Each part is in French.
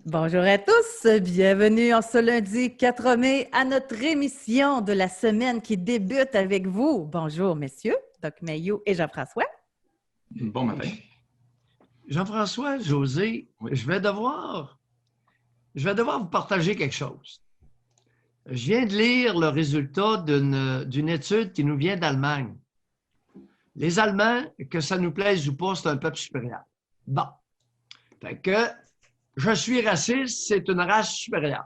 Bonjour à tous, bienvenue en ce lundi 4 mai à notre émission de la semaine qui débute avec vous. Bonjour messieurs, Doc Mayou et Jean-François. Bon matin. Jean-François, José, Oui. je vais devoir vous partager quelque chose. Je viens de lire le résultat d'une étude qui nous vient d'Allemagne. Les Allemands, que ça nous plaise ou pas, c'est un peuple supérieur. Bon. Fait que je suis raciste, c'est une race supérieure.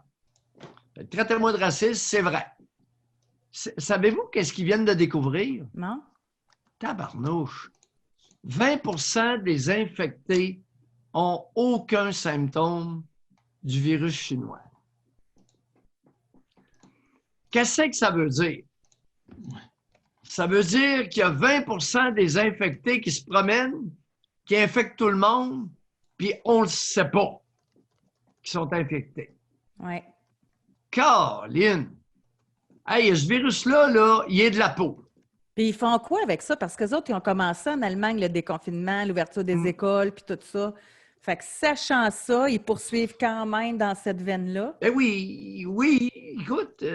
Traitez-moi de raciste, c'est vrai. Savez-vous qu'est-ce qu'ils viennent de découvrir? Non? Tabarnouche. 20% des infectés n'ont aucun symptôme du virus chinois. Qu'est-ce que ça veut dire? Ça veut dire qu'il y a 20% des infectés qui se promènent, qui infectent tout le monde, puis on ne le sait pas qu'ils sont infectés. Oui. Caroline! Hey, ce virus-là, là, il est de la peau. Puis ils font quoi avec ça? Parce qu'eux autres, ils ont commencé en Allemagne le déconfinement, l'ouverture des écoles, puis tout ça. Fait que sachant ça, ils poursuivent quand même dans cette veine-là. Ben oui, écoute.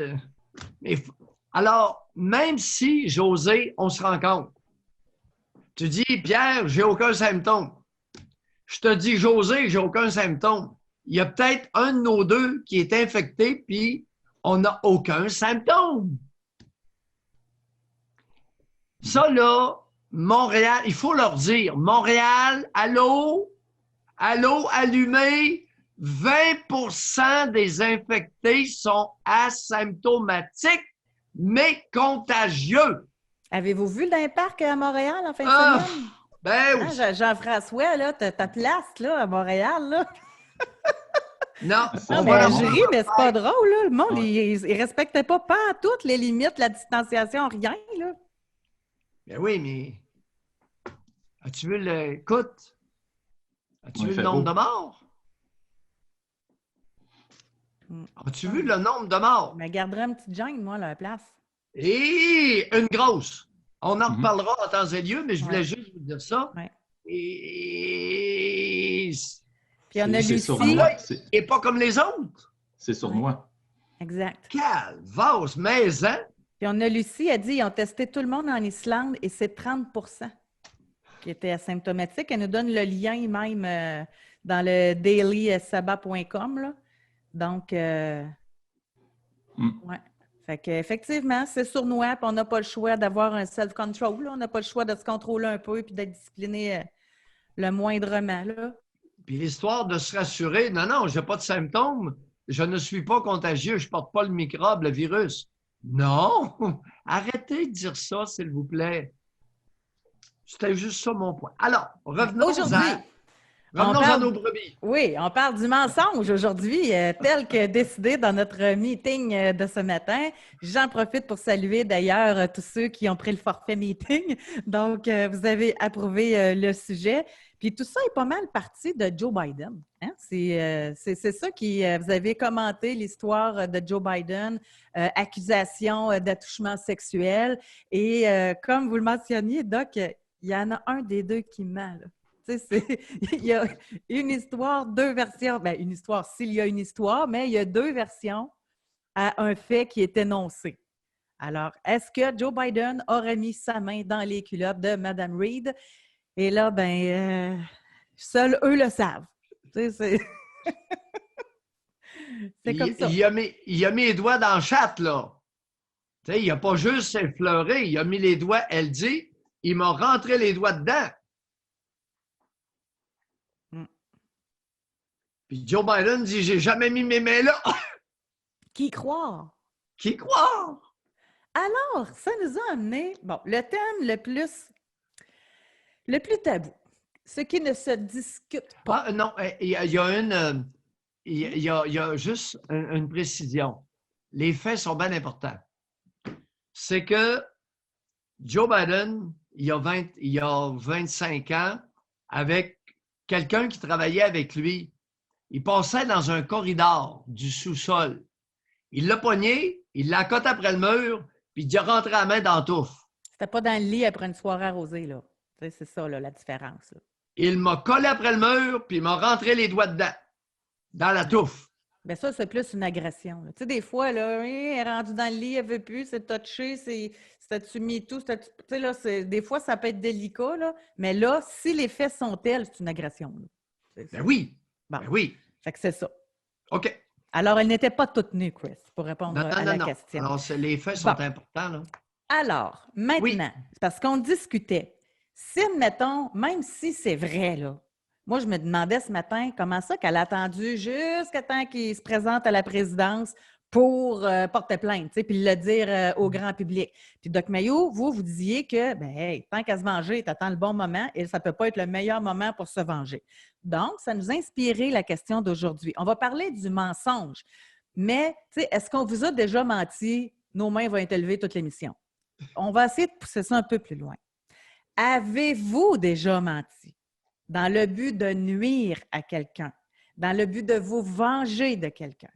Alors, même si, José, on se rend compte, tu dis, Pierre, j'ai aucun symptôme. Je te dis, José, j'ai aucun symptôme. Il y a peut-être un de nos deux qui est infecté, puis on n'a aucun symptôme. Ça, là, Montréal, il faut leur dire, Montréal, allô, allumé, 20% des infectés sont asymptomatiques, mais contagieux. Avez-vous vu l'impact à Montréal en fin de semaine? Ben oui. Hein, Jean-François, là, ta place là, à Montréal, là. Non, Non, mais je ris, mais c'est pas drôle, là. Le monde, il respectait pas toutes les limites, la distanciation, rien, là. Ben oui, mais as-tu vu le... Écoute, as-tu vu le nombre de morts? As-tu vu le nombre de morts? Je me garderais une petite gêne, moi, à la place. Et une grosse. On en reparlera en temps et lieu, mais je voulais juste vous dire ça. Ouais. Et... Puis on a Lucie. Il n'est pas comme les autres. C'est sournois. Exact. Calvasse, maison. Puis on a Lucie, elle dit ils ont testé tout le monde en Islande et c'est 30 qui étaient asymptomatiques. Elle nous donne le lien même dans le dailysaba.com, là. Donc, ouais. Fait qu'effectivement, c'est sournois, puis on n'a pas le choix d'avoir un self-control. On n'a pas le choix de se contrôler un peu et d'être discipliné le moindrement, là. Puis l'histoire de se rassurer, non, je n'ai pas de symptômes, je ne suis pas contagieux, je ne porte pas le microbe, le virus. Non! Arrêtez de dire ça, s'il vous plaît. C'était juste ça mon point. Alors, revenons à nos brebis. Oui, on parle du mensonge aujourd'hui, tel que décidé dans notre meeting de ce matin. J'en profite pour saluer d'ailleurs tous ceux qui ont pris le forfait meeting. Donc, vous avez approuvé le sujet. Puis tout ça est pas mal parti de Joe Biden. Hein? C'est ça qui... vous avez commenté l'histoire de Joe Biden, accusation d'attouchement sexuel. Et comme vous le mentionniez, Doc, il y en a un des deux qui ment, là. Il y a une histoire, deux versions. Bien, une histoire, s'il y a une histoire, mais il y a deux versions à un fait qui est énoncé. Alors, est-ce que Joe Biden aurait mis sa main dans les culottes de Mme Reid? Et là, bien, seuls eux le savent. C'est comme ça. Il a mis les doigts dans le chat, là. Il n'a pas juste effleuré, il a mis les doigts, elle dit, il m'a rentré les doigts dedans. Puis Joe Biden dit, j'ai jamais mis mes mains là. Qui croire? Qui croire? Alors, ça nous a amené, bon, le thème le plus tabou, ce qui ne se discute pas. Ah, non, il y a juste une précision. Les faits sont bien importants. C'est que Joe Biden, il y a 25 ans, avec quelqu'un qui travaillait avec lui, il passait dans un corridor du sous-sol. Il l'a pogné, il l'a coté après le mur, puis il a rentré la main dans la touffe. C'était pas dans le lit après une soirée arrosée, là. C'est ça, là, la différence. Là. Il m'a collé après le mur, puis il m'a rentré les doigts dedans. Dans la touffe. Bien, ça, c'est plus une agression. Tu sais, des fois, là, elle est rendue dans le lit, elle ne veut plus, c'est touché, c'est-tu mis tout, tu sais, là, des fois, ça peut être délicat, là, mais là, si les faits sont tels, c'est une agression. Là. Ben oui. Bon. Ben oui. Fait que c'est ça. OK. Alors, elle n'était pas toute nue, Chris, pour répondre à la question. Alors, les faits sont importants, là. Alors, maintenant, c'est parce qu'on discutait. Si, admettons, même si c'est vrai, là, moi, je me demandais ce matin comment ça qu'elle a attendu jusqu'à temps qu'il se présente à la présidence pour porter plainte, puis le dire au grand public. Puis, Doc Mayo, vous disiez que, ben, hey, tant qu'à se venger, tu attends le bon moment et ça ne peut pas être le meilleur moment pour se venger. Donc, ça nous a inspiré la question d'aujourd'hui. On va parler du mensonge. Mais, est-ce qu'on vous a déjà menti? Nos mains vont être élevées toute l'émission. On va essayer de pousser ça un peu plus loin. Avez-vous déjà menti dans le but de nuire à quelqu'un, dans le but de vous venger de quelqu'un?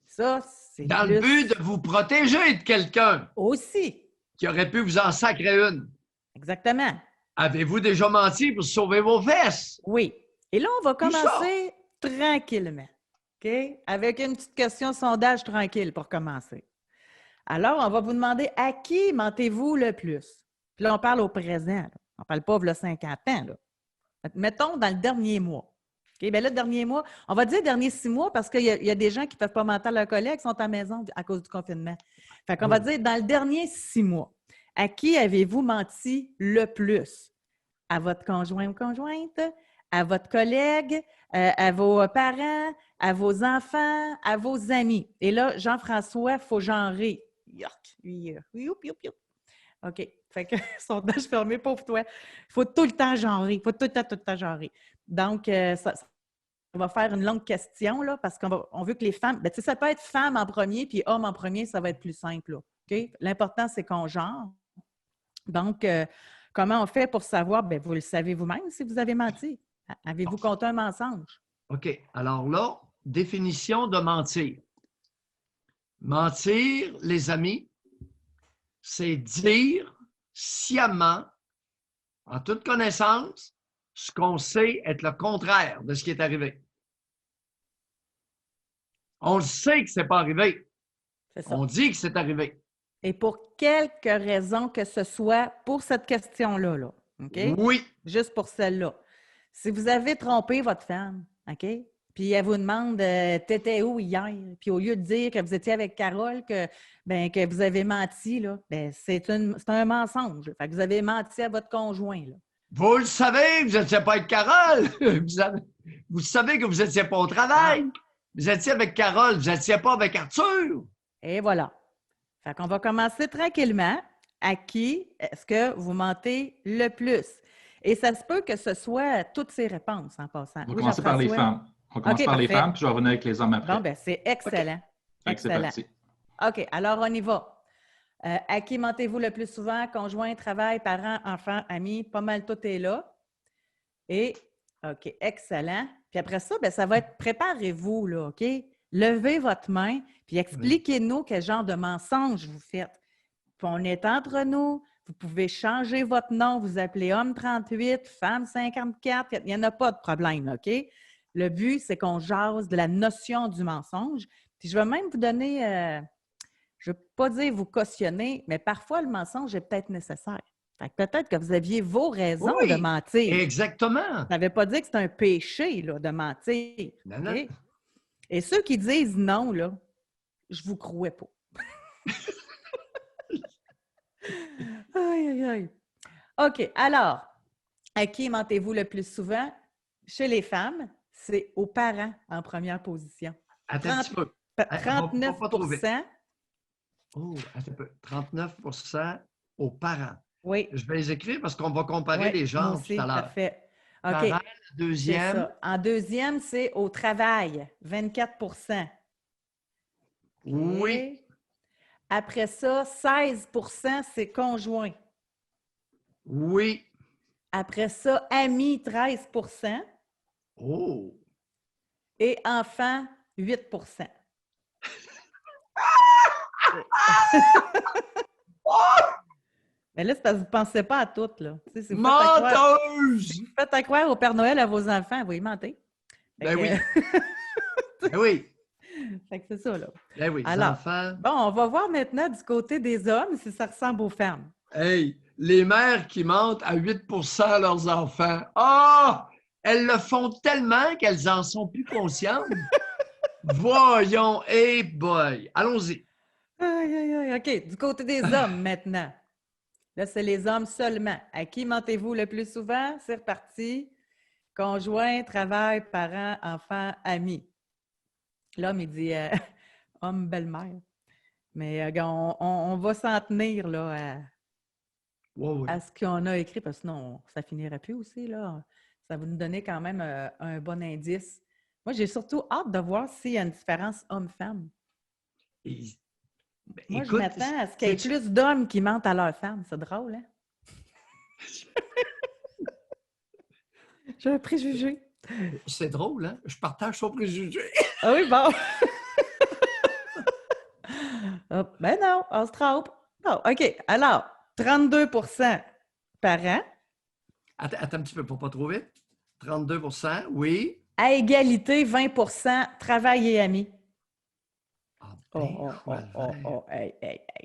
Ça, c'est dans le but de vous protéger de quelqu'un. Aussi. Qui aurait pu vous en sacrer une. Exactement. Avez-vous déjà menti pour sauver vos fesses? Oui. Et là, on va commencer tranquillement. OK? Avec une petite question sondage tranquille pour commencer. Alors, on va vous demander à qui mentez-vous le plus? Puis là, on parle au présent. Là. On ne parle pas de 50 ans. Là. Mettons dans le dernier mois. OK? Bien là, le dernier mois, on va dire dernier 6 mois parce qu'il y a des gens qui ne peuvent pas mentir à leurs collègues qui sont à la maison à cause du confinement. Fait qu'on va dire dans le dernier 6 mois. À qui avez-vous menti le plus? À votre conjoint ou conjointe? À votre collègue? À vos parents? À vos enfants? À vos amis? Et là, Jean-François, il faut genrer. Yuck! OK. Fait que sondage fermé, pauvre toi. Il faut tout le temps genrer. Il faut tout le temps genrer. Donc, on va faire une longue question, là, parce qu'on veut que les femmes... Bien, ça peut être femme en premier, puis homme en premier, ça va être plus simple. Là. OK? L'important, c'est qu'on genre. Donc, comment on fait pour savoir? Bien, vous le savez vous-même si vous avez menti. Avez-vous compté un mensonge? OK. Alors là, définition de mentir. Mentir, les amis, c'est dire sciemment, en toute connaissance, ce qu'on sait être le contraire de ce qui est arrivé. On le sait que ce n'est pas arrivé. On dit que c'est arrivé. Et pour quelque raison que ce soit, pour cette question-là, là, OK? Oui. Juste pour celle-là. Si vous avez trompé votre femme, OK? Puis elle vous demande t'étais où hier? Puis au lieu de dire que vous étiez avec Carole, que vous avez menti, là, c'est un mensonge. Fait que vous avez menti à votre conjoint. Là. Vous le savez, vous n'étiez pas avec Carole. Vous savez que vous n'étiez pas au travail. Vous étiez avec Carole, vous n'étiez pas avec Arthur. Et voilà. Fait qu'on va commencer tranquillement. À qui est-ce que vous mentez le plus? Et ça se peut que ce soit toutes ces réponses en passant. On va commencer par les femmes. On commence par les femmes, puis je vais revenir avec les hommes après. Bon, bien, c'est excellent. Okay. Excellent. C'est parti. OK, alors on y va. À qui mentez-vous le plus souvent? Conjoint, travail, parents, enfants, amis, pas mal tout est là. Et, OK, excellent. Puis après ça, bien, ça va être préparez-vous, là, OK? Levez votre main, puis expliquez-nous quel genre de mensonge vous faites. Puis on est entre nous. Vous pouvez changer votre nom, vous appelez homme 38, femme 54, il n'y en a pas de problème, OK? Le but, c'est qu'on jase de la notion du mensonge. Puis je vais même vous donner, je ne veux pas dire vous cautionner, mais parfois le mensonge est peut-être nécessaire. Fait que peut-être que vous aviez vos raisons de mentir. Exactement. Ça ne veut pas dire que c'est un péché là, de mentir. Non, non. Okay? Et ceux qui disent non, là, je ne vous crois pas. Aïe, aïe, aïe. OK, alors, à qui mentez-vous le plus souvent? Chez les femmes, c'est aux parents en première position. Attends un petit peu. 39 pas trop vite. Oh, attends un peu. 39 aux parents. Oui. Je vais les écrire parce qu'on va comparer les genres tout à l'heure. Parfait. OK. Parents, deuxième. En deuxième, c'est au travail, 24 Oui. Après ça, 16 c'est conjoint. Oui. Après ça, amis, 13 Oh! Et enfants, 8 Mais là, c'est parce que vous ne pensez pas à tout, là. Menteuse! Faites à croire au Père Noël à vos enfants, vous y mentez. Ben oui. Ben oui. Fait que c'est ça, là. Ben oui, Alors, enfants. bon, on va voir maintenant du côté des hommes si ça ressemble aux femmes. Hey, les mères qui mentent à 8 à leurs enfants. Ah! Elles le font tellement qu'elles en sont plus conscientes. Voyons, hey boy. Allons-y. Aïe, aïe, aïe. OK, du côté des hommes maintenant. Là, c'est les hommes seulement. À qui mentez-vous le plus souvent? C'est reparti. Conjoint, travail, parents, enfants, amis. L'homme, il dit homme, belle-mère. Mais on va s'en tenir là, à ce qu'on a écrit, parce que sinon, ça finirait plus aussi. Là. Ça va nous donner quand même un bon indice. Moi, j'ai surtout hâte de voir s'il y a une différence homme-femme. Moi, je m'attends à ce qu'il y ait plus d'hommes qui mentent à leurs femmes. C'est drôle, hein? J'ai un préjugé. C'est drôle, hein? Je partage son préjugé. Ah oui, bon. Ben non, on se trompe. Bon, OK. Alors, 32 par an. Attends un petit peu pour pas trop vite. 32 oui. À égalité, 20 travail et amis. Ah, Hey,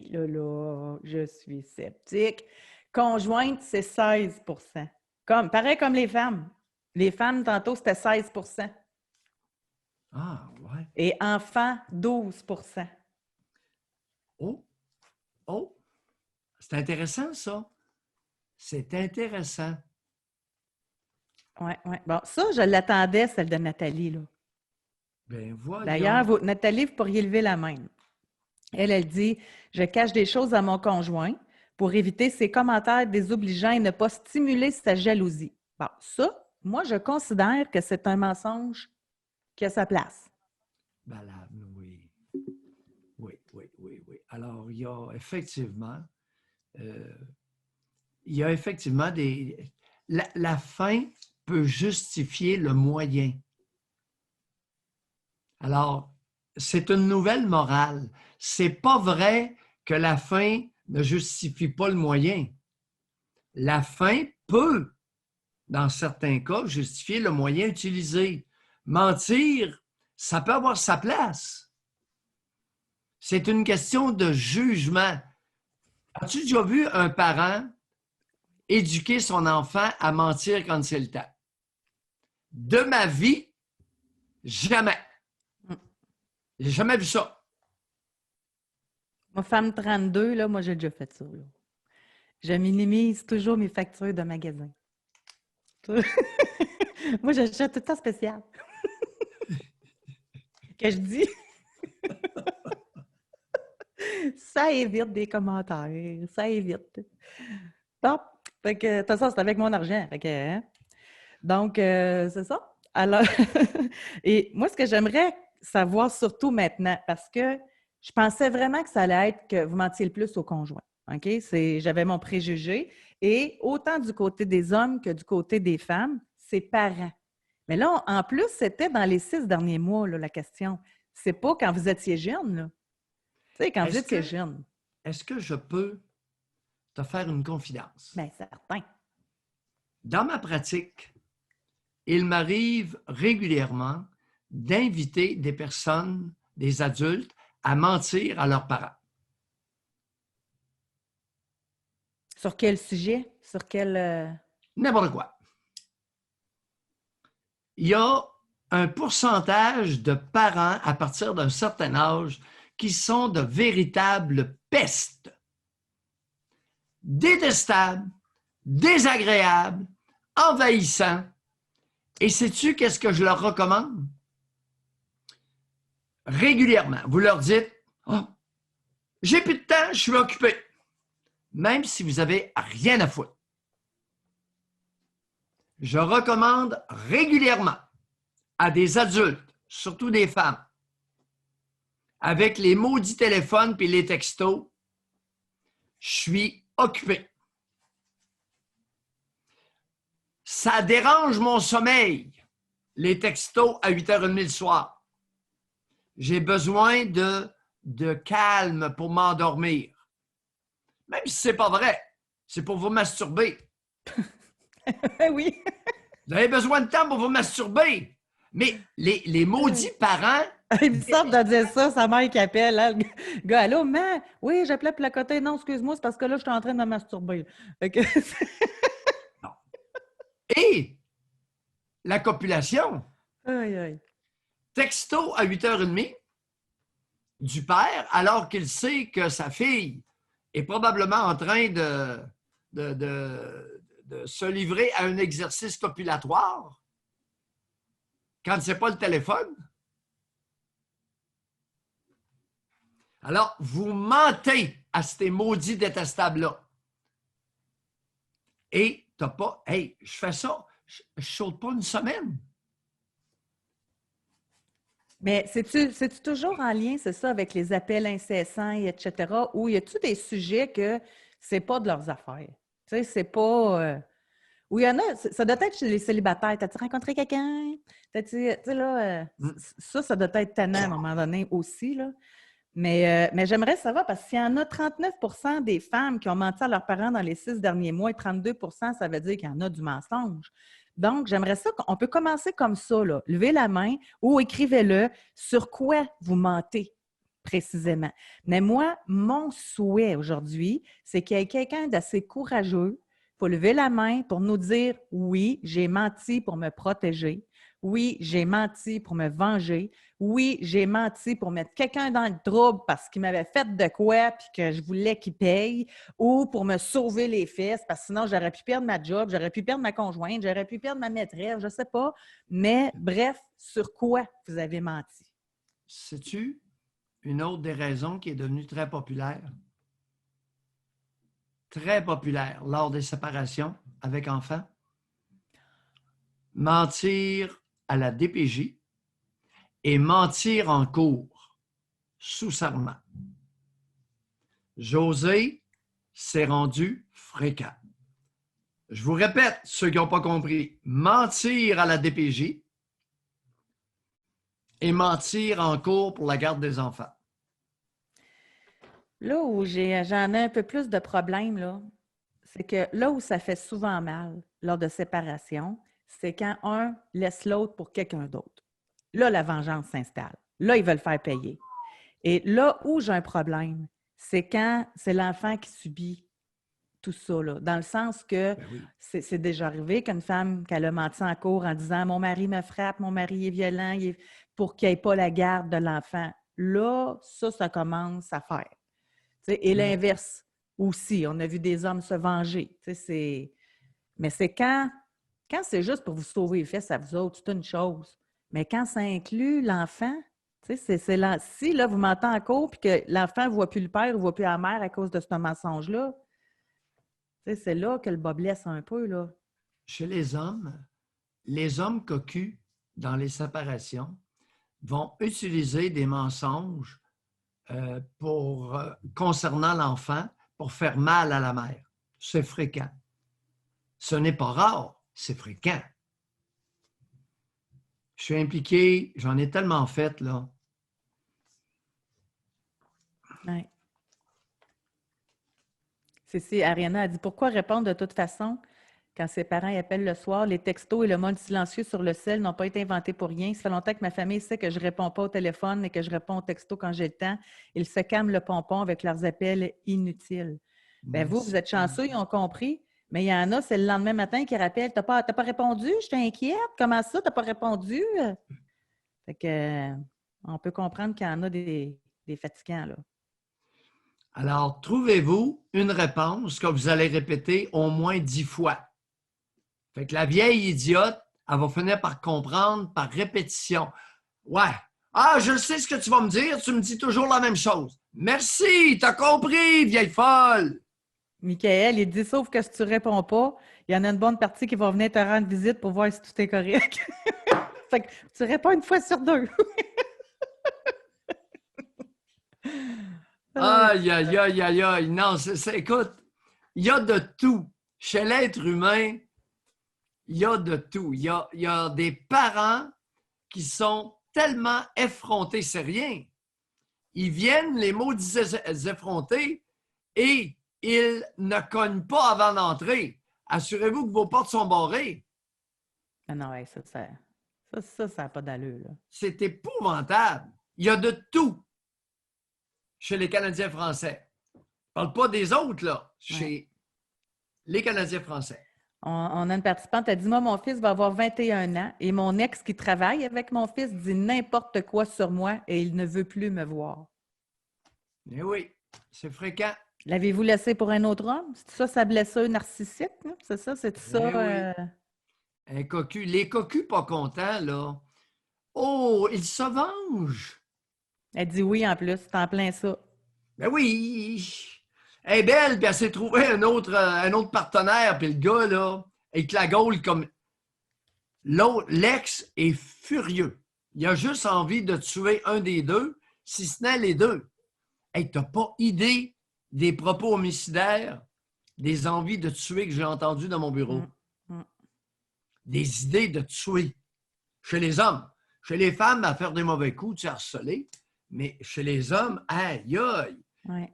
là, je suis sceptique. Conjointe, c'est 16 pareil comme les femmes. Les femmes, tantôt, c'était 16 Ah, ouais. Et enfants, 12 Oh, c'est intéressant, ça. C'est intéressant. Oui. Bon, ça, je l'attendais, celle de Nathalie, là. Ben voyons. D'ailleurs, Nathalie, vous pourriez lever la main. Elle dit « Je cache des choses à mon conjoint pour éviter ses commentaires désobligeants et ne pas stimuler sa jalousie. » Bon, ça, moi, je considère que c'est un mensonge qui a sa place. Valable, oui. Oui. Alors, il y a effectivement des... La fin peut justifier le moyen. Alors, c'est une nouvelle morale. C'est pas vrai que la fin ne justifie pas le moyen. La fin peut, dans certains cas, justifier le moyen utilisé. Mentir, ça peut avoir sa place. C'est une question de jugement. As-tu déjà vu un parent éduquer son enfant à mentir quand c'est le temps? De ma vie, jamais. J'ai jamais vu ça. Ma femme 32, là, moi, j'ai déjà fait ça. Là. Je minimise toujours mes factures de magasin. Moi, j'achète tout le temps spécial. Que je dis. Ça évite des commentaires. Ça évite. Bon. Fait que, de toute façon, c'est avec mon argent. Fait que, hein? Donc, c'est ça. Alors, et moi, ce que j'aimerais savoir surtout maintenant, parce que je pensais vraiment que ça allait être que vous mentiez le plus au conjoint. OK? J'avais mon préjugé. Et autant du côté des hommes que du côté des femmes, c'est parents. Mais là, en plus, c'était dans les 6 derniers mois, là, la question. C'est pas quand vous étiez jeune, là. Tu sais, quand vous étiez jeune. Est-ce que je peux te faire une confidence? Bien, certain. Dans ma pratique, il m'arrive régulièrement d'inviter des personnes, des adultes, à mentir à leurs parents. Sur quel sujet? Sur quel... N'importe quoi. Il y a un pourcentage de parents à partir d'un certain âge qui sont de véritables pestes. Détestables, désagréables, envahissants. Et sais-tu qu'est-ce que je leur recommande? Régulièrement, vous leur dites « Oh, j'ai plus de temps, je suis occupé. » Même si vous n'avez rien à foutre. Je recommande régulièrement à des adultes, surtout des femmes, avec les maudits téléphones puis les textos, je suis occupé. Ça dérange mon sommeil, les textos à 8h30 le soir. J'ai besoin de calme pour m'endormir. Même si ce n'est pas vrai, c'est pour vous masturber. Oui. Vous avez besoin de temps pour vous masturber. Mais les maudits parents... Il me semble de dire ça, sa mère qui appelle. Hein, le gars, allô, maman? Oui, j'appelais pour la côté. Non, excuse-moi, c'est parce que là, je suis en train de me masturber. Okay. Et la copulation. Aïe, aïe. Texto à 8h30 du père, alors qu'il sait que sa fille est probablement en train de se livrer à un exercice copulatoire quand ce n'est pas le téléphone. Alors, vous mentez à ces maudits détestables-là. Et tu n'as pas, hey, je fais ça, je ne saute pas une semaine. Mais c'est-tu toujours en lien, c'est ça, avec les appels incessants, et etc., ou y a-tu des sujets que c'est pas de leurs affaires? Tu sais, c'est pas... Ou il y en a, ça doit être chez les célibataires. T'as-tu rencontré quelqu'un? Tu sais, là, ça doit être tannant à un moment donné aussi, là. Mais j'aimerais savoir, parce qu'il y en a 39% des femmes qui ont menti à leurs parents dans les 6 derniers mois et 32%, ça veut dire qu'il y en a du mensonge. Donc, j'aimerais ça qu'on peut commencer comme ça, là. Levez la main ou écrivez-le sur quoi vous mentez précisément. Mais moi, mon souhait aujourd'hui, c'est qu'il y ait quelqu'un d'assez courageux pour lever la main pour nous dire « Oui, j'ai menti pour me protéger. Oui, j'ai menti pour me venger. Oui, j'ai menti pour mettre quelqu'un dans le trouble parce qu'il m'avait fait de quoi puis que je voulais qu'il paye ou pour me sauver les fesses parce que sinon, j'aurais pu perdre ma job, j'aurais pu perdre ma conjointe, j'aurais pu perdre ma maîtresse, je ne sais pas. Mais bref, sur quoi vous avez menti? Sais-tu une autre des raisons qui est devenue très populaire lors des séparations avec enfants? Mentir à la DPJ et mentir en cours, sous serment. José s'est rendu fréquent. Je vous répète, ceux qui n'ont pas compris, mentir à la DPJ et mentir en cours pour la garde des enfants. Là où j'en ai un peu plus de problèmes, là, c'est que là où ça fait souvent mal lors de séparation, c'est quand un laisse l'autre pour quelqu'un d'autre. Là, la vengeance s'installe. Là, ils veulent faire payer. Et là où j'ai un problème, c'est quand c'est l'enfant qui subit tout ça, là, dans le sens que c'est déjà arrivé qu'une femme, qu'elle a menti en cours en disant « Mon mari me frappe, mon mari est violent pour qu'il n'y ait pas la garde de l'enfant. » Là, ça commence à faire. T'sais, et l'inverse aussi. On a vu des hommes se venger. Mais c'est quand c'est juste pour vous sauver les fesses à vous autres, c'est une chose. Mais quand ça inclut l'enfant, si là, vous mentez en cours et que l'enfant ne voit plus le père ou ne voit plus la mère à cause de ce mensonge-là, c'est là que le bas blesse un peu. Là. Chez les hommes cocus dans les séparations vont utiliser des mensonges concernant l'enfant pour faire mal à la mère. C'est fréquent. Ce n'est pas rare, c'est fréquent. Je suis impliqué, j'en ai tellement fait, là. Oui. C'est Ariana a dit « Pourquoi répondre de toute façon quand ses parents y appellent le soir? Les textos et le mode silencieux sur le cell n'ont pas été inventés pour rien. Ça fait longtemps que ma famille sait que je ne réponds pas au téléphone et que je réponds au texto quand j'ai le temps. Ils se calment le pompon avec leurs appels inutiles. » Bien, vous êtes chanceux, ils ont compris. Mais il y en a, c'est le lendemain matin qui rappellent. T'as pas répondu? Je t'inquiète. Comment ça, t'as pas répondu? Fait que, on peut comprendre qu'il y en a des fatigants, là. Alors, trouvez-vous une réponse que vous allez répéter au moins 10 fois. Fait que la vieille idiote, elle va finir par comprendre par répétition. Ouais. Ah, je sais ce que tu vas me dire. Tu me dis toujours la même chose. Merci, t'as compris, vieille folle. Michael, il dit, sauf que si tu ne réponds pas, il y en a une bonne partie qui va venir te rendre visite pour voir si tout est correct. Fait que tu réponds une fois sur deux. Aïe, aïe, aïe, aïe, aïe. Non, écoute, il y a de tout. Chez l'être humain, il y a de tout. Il y a des parents qui sont tellement effrontés, c'est rien. Ils viennent, les maudits effrontés, et ils ne cognent pas avant d'entrer. Assurez-vous que vos portes sont barrées. Ah non, ouais, ça Ça n'a pas d'allure, là. C'est épouvantable. Il y a de tout chez les Canadiens français. Je ne parle pas des autres, là. Chez les Canadiens français. On a une participante, elle dit, moi, mon fils va avoir 21 ans et mon ex qui travaille avec mon fils dit n'importe quoi sur moi et il ne veut plus me voir. Mais oui, c'est fréquent. L'avez-vous laissé pour un autre homme? C'est ça, sa blessure narcissique? Là? C'est ça? C'est ça? Oui. Un cocu. Les cocus pas contents, là. Oh, ils se vengent. Elle dit oui en plus, c'est en plein ça. Ben oui. Elle est belle, puis elle s'est trouvée un autre partenaire, puis le gars, là, avec la gaule comme... L'autre, l'ex est furieux. Il a juste envie de tuer un des deux, si ce n'est les deux. Hey, t'as pas idée des propos homicidaires, des envies de tuer que j'ai entendues dans mon bureau. Des idées de tuer. Chez les hommes. Chez les femmes, à faire des mauvais coups, tu es harcelé. Mais chez les hommes, aïe, aïe. Oui.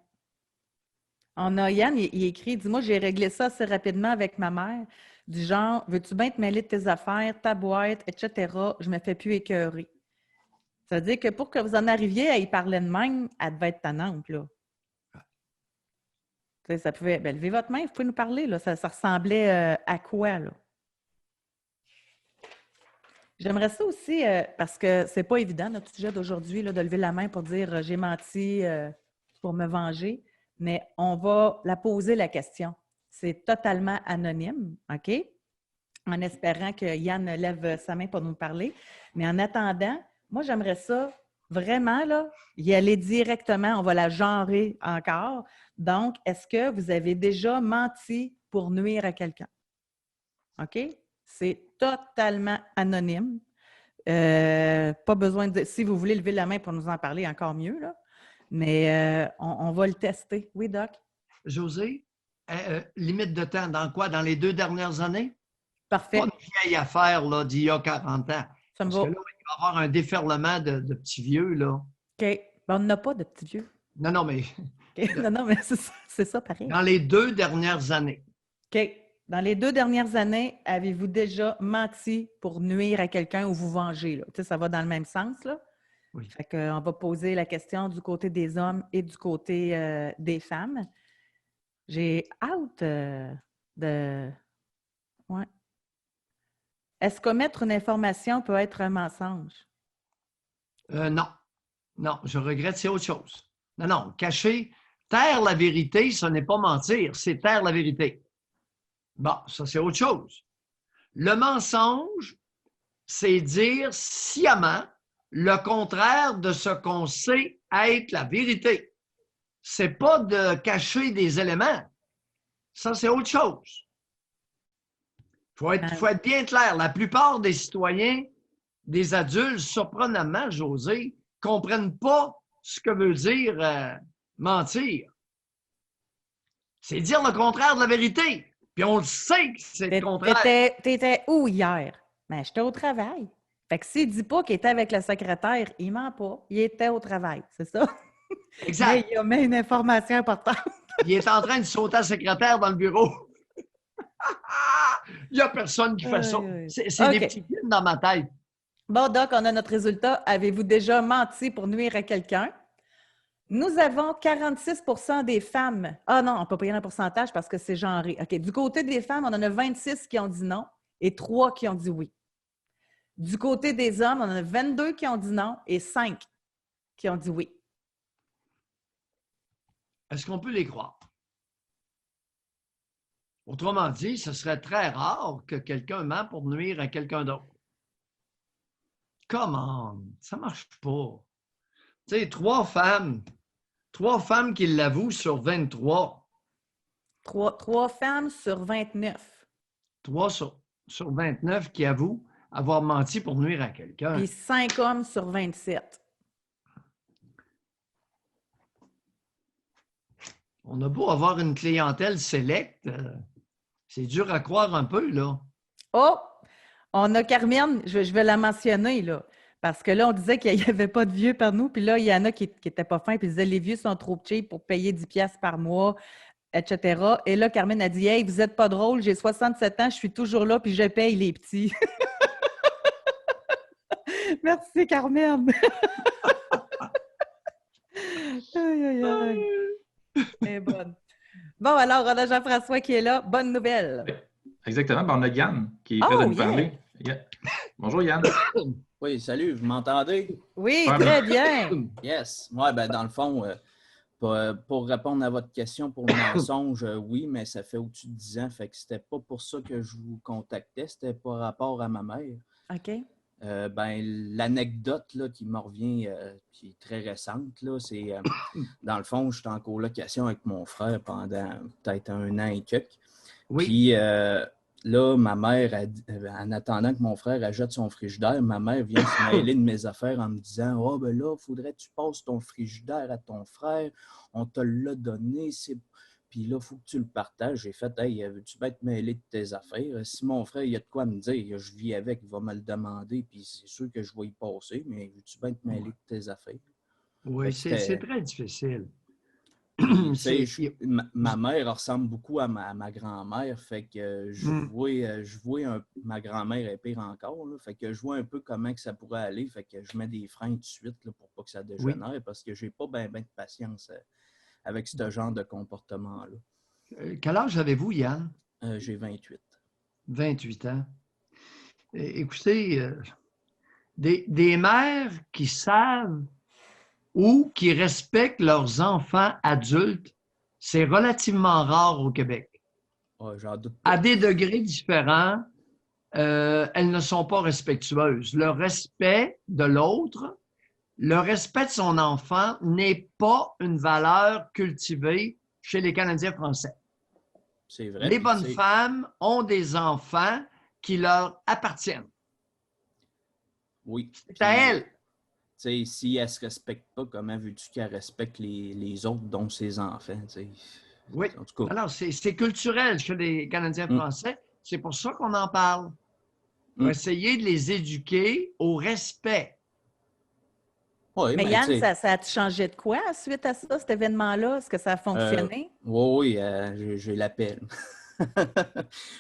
On a Yann, il écrit, dis-moi, j'ai réglé ça assez rapidement avec ma mère. Du genre, veux-tu bien te mêler de tes affaires, ta boîte, etc. Je me fais plus écœurer. Ça veut dire que pour que vous en arriviez à y parler de même, elle devait être tannante, là. Ça pouvait... Ben, levez votre main, vous pouvez nous parler, là. Ça ressemblait à quoi, là? J'aimerais ça aussi, parce que c'est pas évident, notre sujet d'aujourd'hui, de lever la main pour dire j'ai menti pour me venger, mais on va la poser la question. C'est totalement anonyme, OK? En espérant que Yann lève sa main pour nous parler. Mais en attendant, moi, j'aimerais ça vraiment, là, y aller directement. On va la genrer encore. Donc, est-ce que vous avez déjà menti pour nuire à quelqu'un? OK? C'est totalement anonyme. Pas besoin de dire, si vous voulez lever la main pour nous en parler, encore mieux, là. Mais on va le tester. Oui, Doc? José, limite de temps, dans quoi? Dans les 2 dernières années? Parfait. Pas une vieille affaire là, d'il y a 40 ans. Ça me Parce va. que là, il va y avoir un déferlement de petits vieux, là. OK. Ben, on n'a pas de petits vieux. Non, mais... Okay. Non, mais c'est ça, pareil. Dans les 2 dernières années. OK. Dans les 2 dernières années, avez-vous déjà menti pour nuire à quelqu'un ou vous venger? Là? Tu sais, ça va dans le même sens, là? Oui. Fait qu'on va poser la question du côté des hommes et du côté des femmes. J'ai hâte de... Ouais. Est-ce qu'omettre une information peut être un mensonge? Non. Non, je regrette, c'est autre chose. Non, cacher, taire la vérité, ce n'est pas mentir, c'est taire la vérité. Bon, ça, c'est autre chose. Le mensonge, c'est dire sciemment le contraire de ce qu'on sait être la vérité. C'est pas de cacher des éléments. Ça, c'est autre chose. Il faut être bien clair. La plupart des citoyens, des adultes, surprenamment, José, ne comprennent pas ce que veut dire mentir. C'est dire le contraire de la vérité. Puis on le sait que c'est le contraire. T'étais où hier? Ben, j'étais au travail. Fait que s'il ne dit pas qu'il était avec la secrétaire, il ment pas. Il était au travail, c'est ça? Exact. Mais il met une information importante. Il est en train de sauter à la secrétaire dans le bureau. Il n'y a personne qui fait ça. C'est des petits films dans ma tête. Bon, Doc, on a notre résultat. Avez-vous déjà menti pour nuire à quelqu'un? Nous avons 46 % des femmes. Ah non, on ne peut pas y aller en pourcentage parce que c'est genré. OK. Du côté des femmes, on en a 26 qui ont dit non et 3 qui ont dit oui. Du côté des hommes, on en a 22 qui ont dit non et 5 qui ont dit oui. Est-ce qu'on peut les croire? Autrement dit, ce serait très rare que quelqu'un ment pour nuire à quelqu'un d'autre. Comment? Ça ne marche pas. Tu sais, 3 femmes qui l'avouent sur 23. 3 femmes sur 29. 3 sur 29 qui avouent avoir menti pour nuire à quelqu'un. Puis 5 hommes sur 27. On a beau avoir une clientèle sélecte, c'est dur à croire un peu, là. Oh! On a Carmen, je vais la mentionner, là. Parce que là, on disait qu'il n'y avait pas de vieux par nous. Puis là, il y en a qui n'étaient pas fins. Puis ils disaient les vieux sont trop cheap pour payer 10$ par mois, etc. Et là, Carmen a dit hey, vous n'êtes pas drôle, j'ai 67 ans, je suis toujours là, puis je paye les petits. Merci, Carmen. Aïe, aïe, aïe. Elle est bonne. Bon, alors, on a Jean-François qui est là. Bonne nouvelle. Oui, exactement. Ben, on a Yann qui est prêt à nous parler. Yeah. Bonjour, Yann. Oui, salut, vous m'entendez? Oui, très bien. Yes. Ouais, ben, dans le fond, pour répondre à votre question pour le mensonge, oui, mais ça fait au-dessus de 10 ans. Fait que c'était pas pour ça que je vous contactais, c'était par rapport à ma mère. OK. Ben, l'anecdote là, qui me revient, qui est très récente, là, c'est dans le fond, j'étais en colocation avec mon frère pendant peut-être 1 an et quelques. Oui. Puis là, ma mère, en attendant que mon frère achète son frigidaire, ma mère vient se mêler de mes affaires en me disant « Ah, ben là, il faudrait que tu passes ton frigidaire à ton frère. On te l'a donné. Puis là, il faut que tu le partages. » J'ai fait « Hey, veux-tu bien te mêler de tes affaires? Si mon frère, il a de quoi me dire, je vis avec, il va me le demander, puis c'est sûr que je vais y passer, mais veux-tu bien te mêler de tes affaires? » Oui, c'est très difficile. Ma mère ressemble beaucoup à ma grand-mère, fait que je vois ma grand-mère est pire encore, là, fait que je vois un peu comment que ça pourrait aller, fait que je mets des freins tout de suite là, pour pas que ça dégénère, parce que j'ai pas bien de patience avec ce genre de comportement-là. Quel âge avez-vous, Yann? J'ai 28. 28 ans. Écoutez, des mères qui savent ou qui respectent leurs enfants adultes, c'est relativement rare au Québec. J'en doute pas. À des degrés différents, elles ne sont pas respectueuses. Le respect de l'autre, le respect de son enfant n'est pas une valeur cultivée chez les Canadiens français. C'est vrai. Les bonnes femmes ont des enfants qui leur appartiennent. Oui. C'est à elles. Si elle ne se respecte pas, comment veux-tu qu'elle respecte les autres, dont ses enfants? Oui. En tout cas. Alors, c'est culturel chez les Canadiens français. C'est pour ça qu'on en parle. Pour essayer de les éduquer au respect. Oui, mais Yann, ça a changé de quoi suite à ça, cet événement-là? Est-ce que ça a fonctionné? Oui, j'ai l'appel.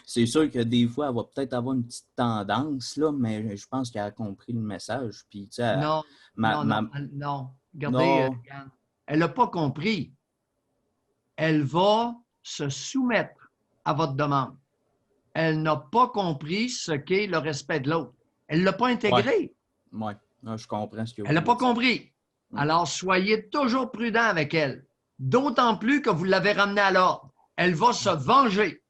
C'est sûr que des fois, elle va peut-être avoir une petite tendance, là, mais je pense qu'elle a compris le message. Puis, Non. Regardez, Yann, elle n'a pas compris. Elle va se soumettre à votre demande. Elle n'a pas compris ce qu'est le respect de l'autre. Elle ne l'a pas intégré. Oui, je comprends ce que vous Elle n'a pas compris. Mm. Alors, soyez toujours prudent avec elle. D'autant plus que vous l'avez ramenée à l'ordre. Elle va se venger.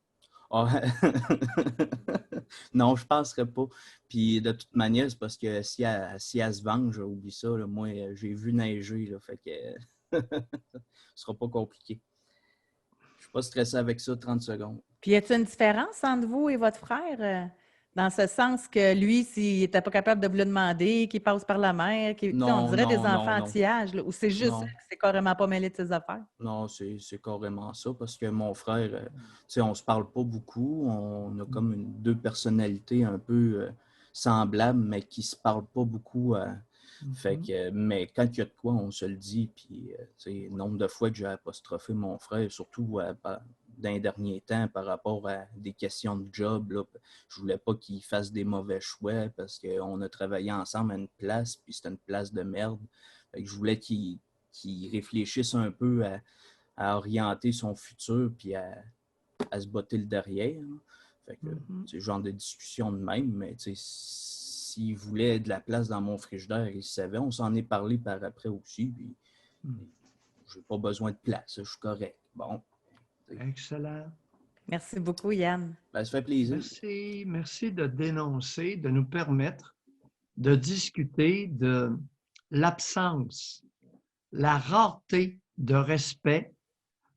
Non, je ne penserais pas. Puis de toute manière, c'est parce que si elle se venge, oublie ça. Là, moi, j'ai vu neiger. Là, fait que ce ne sera pas compliqué. Je ne suis pas stressé avec ça 30 secondes. Puis, y a-t-il une différence entre vous et votre frère? Dans ce sens que lui, s'il n'était pas capable de vous le demander, qu'il passe par la mère, on dirait des enfants anti-âge, ou c'est juste ça que c'est carrément pas mêlé de ses affaires? Non, c'est carrément ça, parce que mon frère, on se parle pas beaucoup, on a comme deux personnalités un peu semblables, mais qui se parlent pas beaucoup. Fait que, mais quand il y a de quoi, on se le dit, puis le nombre de fois que j'ai apostrophé mon frère, surtout dans les derniers temps par rapport à des questions de job, là, je voulais pas qu'il fasse des mauvais choix parce qu'on a travaillé ensemble à une place, puis c'était une place de merde. Fait que je voulais qu'il réfléchisse un peu à orienter son futur puis à se botter le derrière. Hein. Fait que c'est le genre de discussion de même, mais s'il voulait de la place dans mon frigidaire, il savait. On s'en est parlé par après aussi, puis j'ai pas besoin de place, je suis correct. Bon. Excellent. Merci beaucoup, Yann. Ben, ça fait plaisir. Merci de dénoncer, de nous permettre de discuter de l'absence, la rareté de respect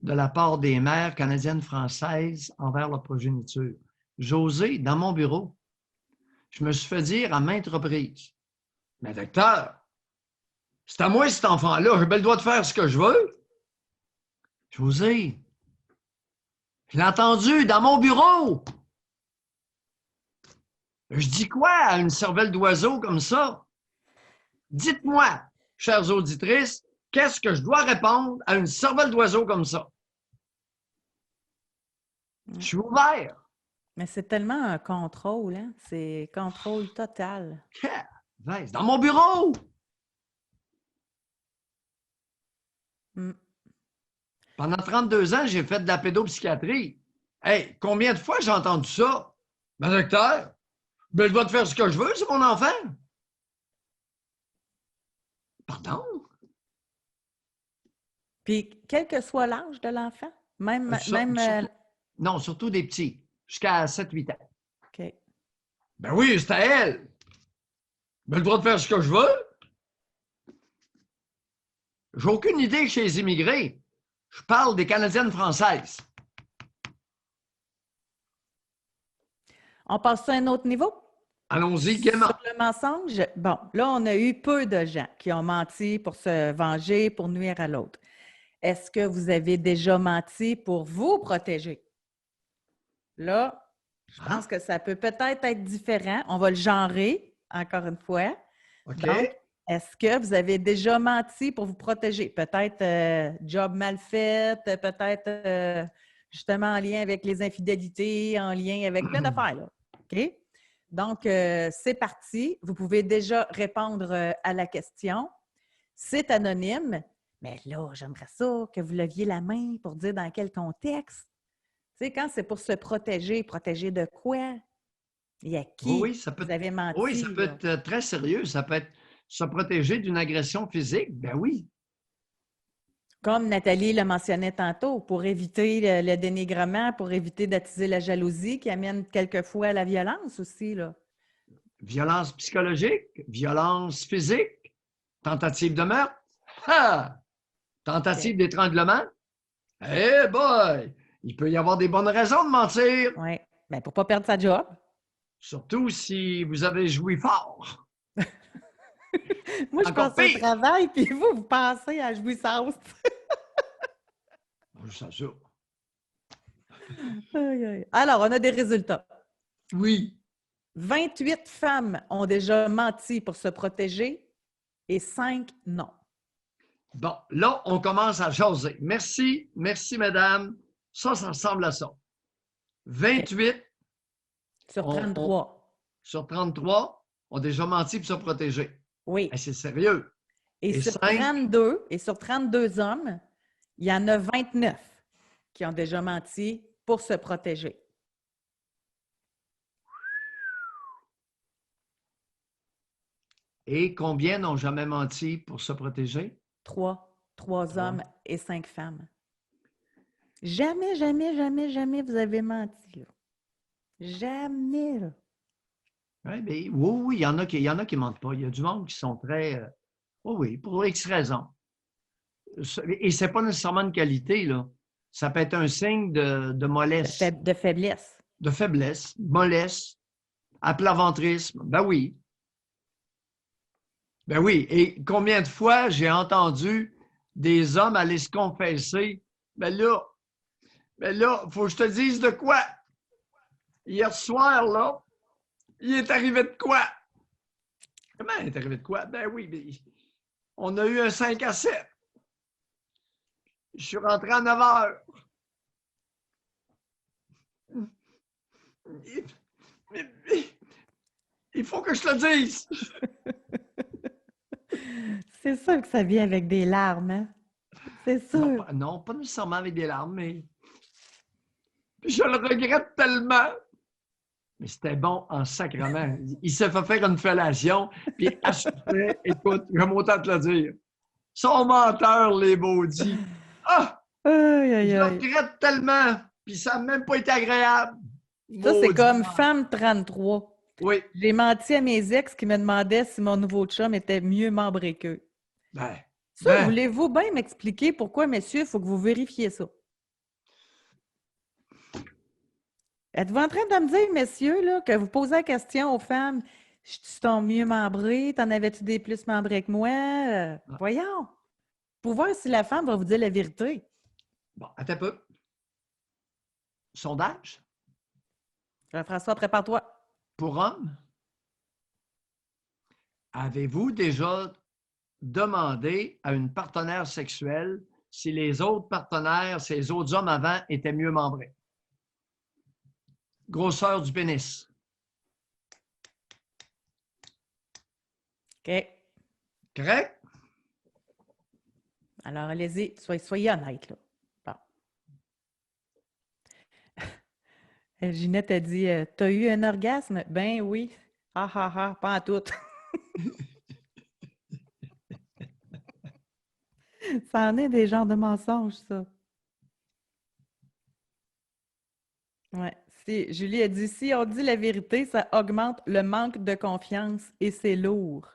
de la part des mères canadiennes françaises envers leur progéniture. José, dans mon bureau, je me suis fait dire à maintes reprises, « Mais docteur, c'est à moi cet enfant-là, j'ai bien le droit de faire ce que je veux. » José, je l'ai entendu dans mon bureau. Je dis quoi à une cervelle d'oiseau comme ça? Dites-moi, chères auditrices, qu'est-ce que je dois répondre à une cervelle d'oiseau comme ça? Je suis ouvert. Mais c'est tellement un contrôle, hein? C'est contrôle total. 20. C'est dans mon bureau! Hmm. Pendant 32 ans, j'ai fait de la pédopsychiatrie. Hey, combien de fois j'ai entendu ça? Ben, docteur, ben, je vais te faire ce que je veux, c'est mon enfant. Pardon? Puis, quel que soit l'âge de l'enfant, même, Non, surtout des petits, jusqu'à 7-8 ans. OK. Ben oui, c'est à elle. Ben, le droit de faire ce que je veux. J'ai aucune idée chez les immigrés. Je parle des Canadiennes françaises. On passe à un autre niveau? Allons-y gaiement. Sur le mensonge, bon, là, on a eu peu de gens qui ont menti pour se venger, pour nuire à l'autre. Est-ce que vous avez déjà menti pour vous protéger? Là, je pense que ça peut peut-être être différent. On va le genrer, encore une fois. OK. Donc, est-ce que vous avez déjà menti pour vous protéger? Peut-être job mal fait, peut-être justement en lien avec les infidélités, en lien avec plein d'affaires, là. OK? Donc, c'est parti. Vous pouvez déjà répondre à la question. C'est anonyme, mais là, j'aimerais ça que vous leviez la main pour dire dans quel contexte. Tu sais, quand c'est pour se protéger, protéger de quoi? Et à qui Oui, ça peut, vous avez menti? oui, ça peut là? être très sérieux. Ça peut être se protéger d'une agression physique. Ben oui. Comme Nathalie le mentionnait tantôt, pour éviter le dénigrement, pour éviter d'attiser la jalousie qui amène quelquefois à la violence aussi, là. Violence psychologique, violence physique, tentative de meurtre, ha! Tentative d'étranglement. Eh boy! Il peut y avoir des bonnes raisons de mentir. Oui. Bien, pour ne pas perdre sa job. Surtout si vous avez joui fort. Moi, je Encore pense au pire. travail, puis vous pensez à jouissance. Je sens ça. Aïe, aïe. Alors, on a des résultats. Oui. 28 femmes ont déjà menti pour se protéger et 5 non. Bon, là, on commence à jaser. Merci, merci, madame. Ça ressemble à ça. 28 Sur 33. Sur 33 ont déjà menti pour se protéger. Oui. Hey, c'est sérieux. Et sur 32 hommes, il y en a 29 qui ont déjà menti pour se protéger. Et combien n'ont jamais menti pour se protéger? 3 Trois. hommes et 5 femmes. Jamais, jamais, jamais, jamais vous avez menti. Là. Jamais. Là. Oui, mais, oui, il y en a qui ne mentent pas. Il y a du monde qui sont très... oui, pour X raisons. Et ce n'est pas nécessairement une qualité, là. Ça peut être un signe de mollesse. De faiblesse. De faiblesse, mollesse, aplaventrisme. Ben oui. Ben oui. Et combien de fois j'ai entendu des hommes aller se confesser? Ben là, il faut que je te dise de quoi? Hier soir, là, il est arrivé de quoi? Comment il est arrivé de quoi? Ben oui, mais on a eu un 5 à 7. Je suis rentré à 9 heures. Il faut que je te le dise. C'est sûr que ça vient avec des larmes, hein? C'est sûr. Non, pas nécessairement avec des larmes, mais je le regrette tellement. Mais c'était bon en sacrement. Il s'est fait faire une fellation, puis après, écoute, je vais autant te le dire. Son menteur, les maudits. Ah! Aïe, aïe, Je le aïe. regrette tellement, puis ça n'a même pas été agréable. Ça, c'est Maudit. comme femme 33. Oui. J'ai menti à mes ex qui me demandaient si mon nouveau chum était mieux membré qu'eux. Ça, voulez-vous bien m'expliquer pourquoi, messieurs, il faut que vous vérifiez ça? Êtes-vous en train de me dire, messieurs, là, que vous posez la question aux femmes, je suis ton mieux membré, t'en avais-tu des plus membrés que moi? Voyons. Pour voir si la femme va vous dire la vérité. Bon, attends un peu. Sondage? Jean-François, prépare-toi. Pour hommes, avez-vous déjà demandé à une partenaire sexuelle si les autres partenaires, ces autres hommes avant, étaient mieux membrés? Grosseur du pénis. OK. Correct? Alors, allez-y, soyez honnête, là. Bon. Ginette a dit t'as eu un orgasme? Ben oui. Ah ah ah, pas en tout. Ça en est des genres de mensonges, ça. Ouais. Julie a dit si on dit la vérité, ça augmente le manque de confiance et c'est lourd.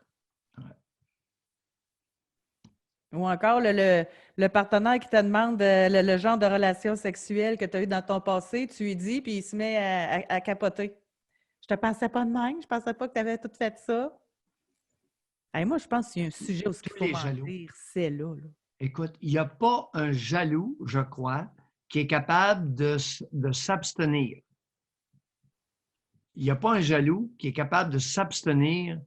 Ou encore le partenaire qui te demande le genre de relation sexuelle que tu as eu dans ton passé, tu lui dis, puis il se met à capoter. Je te pensais pas de même, je pensais pas que tu avais tout fait ça. Hey, moi, je pense qu'il y a un sujet où il faut mentir, c'est là. Écoute, il n'y a pas un jaloux, je crois, qui est capable de s'abstenir. Il n'y a pas un jaloux qui est capable de s'abstenir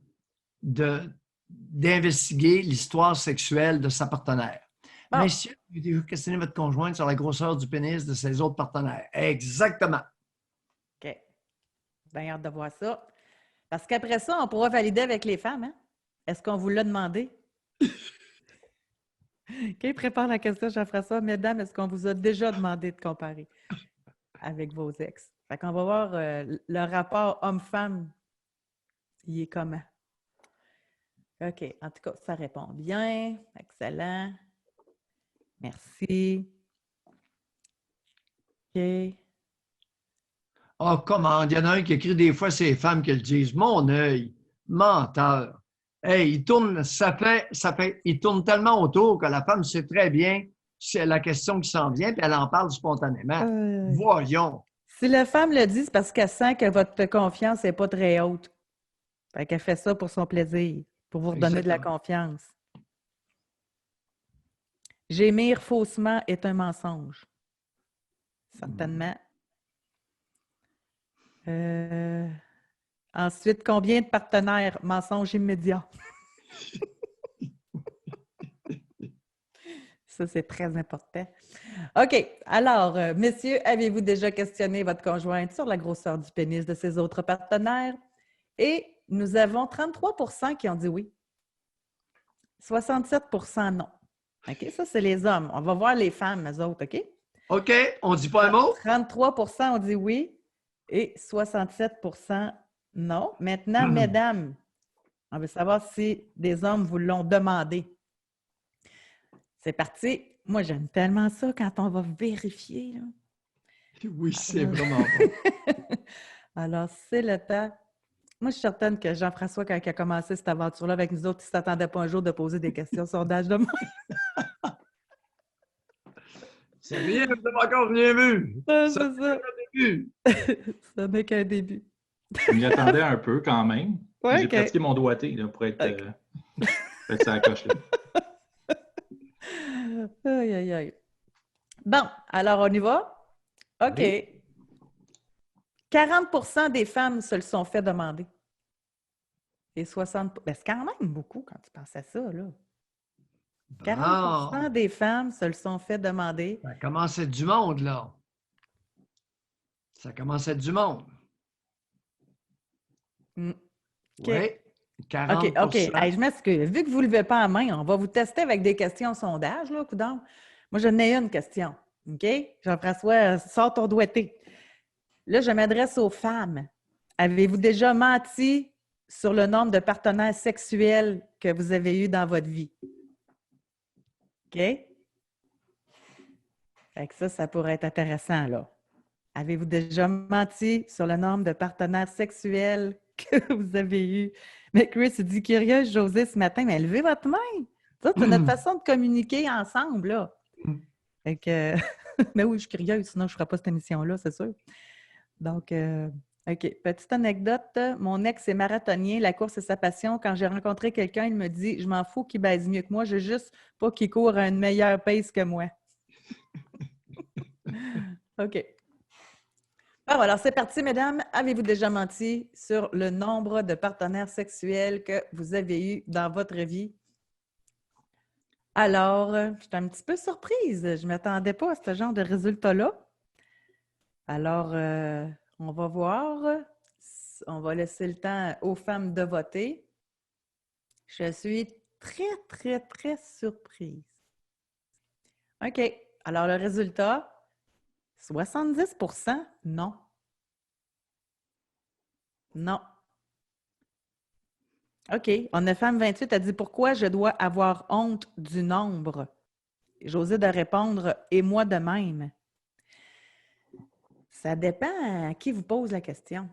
d'investiguer l'histoire sexuelle de sa partenaire. Bon. Messieurs, vous questionnez votre conjointe sur la grosseur du pénis de ses autres partenaires. Exactement. OK. Bien hâte de voir ça. Parce qu'après ça, on pourra valider avec les femmes. Hein? Est-ce qu'on vous l'a demandé? OK, prépare la question, Jean-François. Mesdames, est-ce qu'on vous a déjà demandé de comparer avec vos ex? Fait qu'on va voir le rapport homme-femme. Il est comment? OK. En tout cas, ça répond bien. Excellent. Merci. OK. Oh, comment? Il y en a un qui écrit des fois, c'est les femmes qui le disent. Mon œil, menteur. Hey, il tourne, il tourne tellement autour que la femme sait très bien c'est la question qui s'en vient, puis elle en parle spontanément. Voyons. Si la femme le dit, c'est parce qu'elle sent que votre confiance n'est pas très haute. Fait qu'elle fait ça pour son plaisir, pour vous redonner de la confiance. Gémir faussement est un mensonge. Certainement. Ensuite, combien de partenaires? Mensonge immédiat. Ça, c'est très important. OK. Alors, messieurs, avez-vous déjà questionné votre conjointe sur la grosseur du pénis de ses autres partenaires? Et nous avons 33 % qui ont dit oui. 67 % non. OK? Ça, c'est les hommes. On va voir les femmes, eux autres, OK? OK. On ne dit pas un mot? 33 % ont dit oui et 67 % non. Maintenant, mesdames, on veut savoir si des hommes vous l'ont demandé. C'est parti. Moi, j'aime tellement ça quand on va vérifier. Là. Oui, c'est vraiment bon. Alors, c'est le temps. Moi, je suis certaine que Jean-François, quand il a commencé cette aventure-là avec nous autres, il ne s'attendait pas un jour de poser des questions sondage de moi. C'est rien, vous n'avez encore rien vu. C'est ça. Début. Ça n'est qu'un début. Je m'y attendais un peu quand même. Ouais, j'ai pratiqué mon doigté là, pour être ça à coche. Aïe, aïe, aïe. Bon, alors on y va? OK. Oui. 40 % des femmes se le sont fait demander. Et 60 ben, c'est quand même beaucoup quand tu penses à ça, là. 40 % des femmes se le sont fait demander. Ça commence à être du monde, là. Ça commence à être du monde. Okay. Oui, 40 OK. Hey, je m'excuse. Vu que vous ne levez pas la main, on va vous tester avec des questions sondage, là, coudonc. Moi, j'en ai une question. OK? Jean-François, sors ton doigté. Là, je m'adresse aux femmes. Avez-vous déjà menti sur le nombre de partenaires sexuels que vous avez eu dans votre vie? OK? Fait que ça pourrait être intéressant, là. Avez-vous déjà menti sur le nombre de partenaires sexuels que vous avez eu? Mais Chris, il dit curieuse, José, ce matin, mais levez votre main. Ça, c'est notre façon de communiquer ensemble, là. Fait que, mais oui, je suis curieuse, sinon je ne ferai pas cette émission-là, c'est sûr. Donc, OK. Petite anecdote. Mon ex est marathonien. La course est sa passion. Quand j'ai rencontré quelqu'un, il me dit « Je m'en fous qu'il baise mieux que moi. Je veux juste pas qu'il court à une meilleure pace que moi. » OK. Bon, alors, c'est parti, mesdames. Avez-vous déjà menti sur le nombre de partenaires sexuels que vous avez eu dans votre vie? Alors, je suis un petit peu surprise. Je ne m'attendais pas à ce genre de résultat-là. Alors, on va voir. On va laisser le temps aux femmes de voter. Je suis très, très, très surprise. OK. Alors, le résultat, 70%, non. Non. OK. On a femme 28 a dit pourquoi je dois avoir honte du nombre? J'osais de répondre et moi de même. Ça dépend à qui vous pose la question.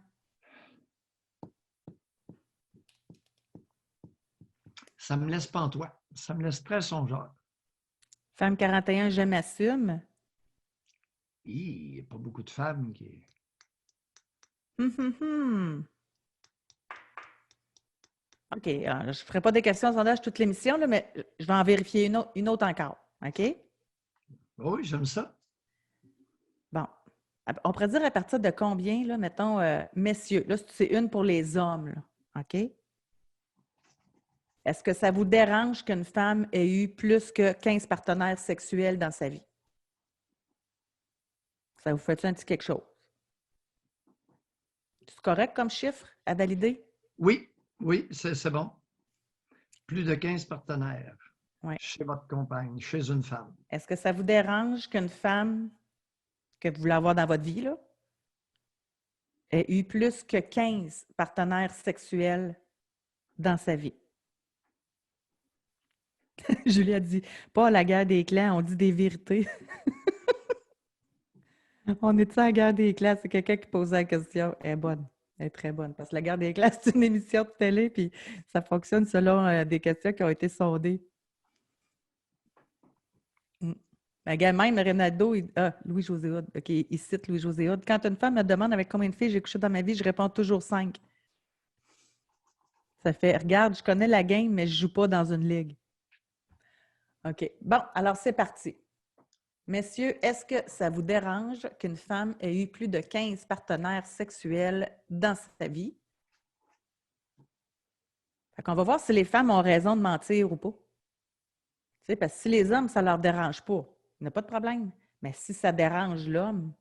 Ça me laisse pantois. Ça me laisse très songeur. Femme 41, je m'assume. Il n'y a pas beaucoup de femmes qui... OK. Alors, je ne ferai pas des questions au sondage toute l'émission, là, mais je vais en vérifier une autre encore. OK? Oui, j'aime ça. Bon. On pourrait dire à partir de combien, là, mettons, messieurs? Là, c'est une pour les hommes, là. OK? Est-ce que ça vous dérange qu'une femme ait eu plus que 15 partenaires sexuels dans sa vie? Ça vous fait un petit quelque chose? C'est correct comme chiffre à valider? Oui, oui, c'est bon. Plus de 15 partenaires chez votre compagne, chez une femme. Est-ce que ça vous dérange qu'une femme que vous voulez avoir dans votre vie, là, ait eu plus que 15 partenaires sexuels dans sa vie? Julie a dit, pas la guerre des clans, on dit des vérités. On est-tu à la guerre des clans? C'est quelqu'un qui posait la question. Elle est bonne. Elle est très bonne. Parce que la guerre des clans, c'est une émission de télé, puis ça fonctionne selon des questions qui ont été sondées. Même Renato, Louis-José Hood. OK, il cite Louis-José Hood. Quand une femme me demande avec combien de filles j'ai couché dans ma vie, je réponds toujours 5. Ça fait, regarde, je connais la game, mais je ne joue pas dans une ligue. OK. Bon, alors c'est parti. Messieurs, est-ce que ça vous dérange qu'une femme ait eu plus de 15 partenaires sexuels dans sa vie? Fait qu'on va voir si les femmes ont raison de mentir ou pas. Tu sais, parce que si les hommes, ça ne leur dérange pas, il n'y a pas de problème. Mais si ça dérange l'homme,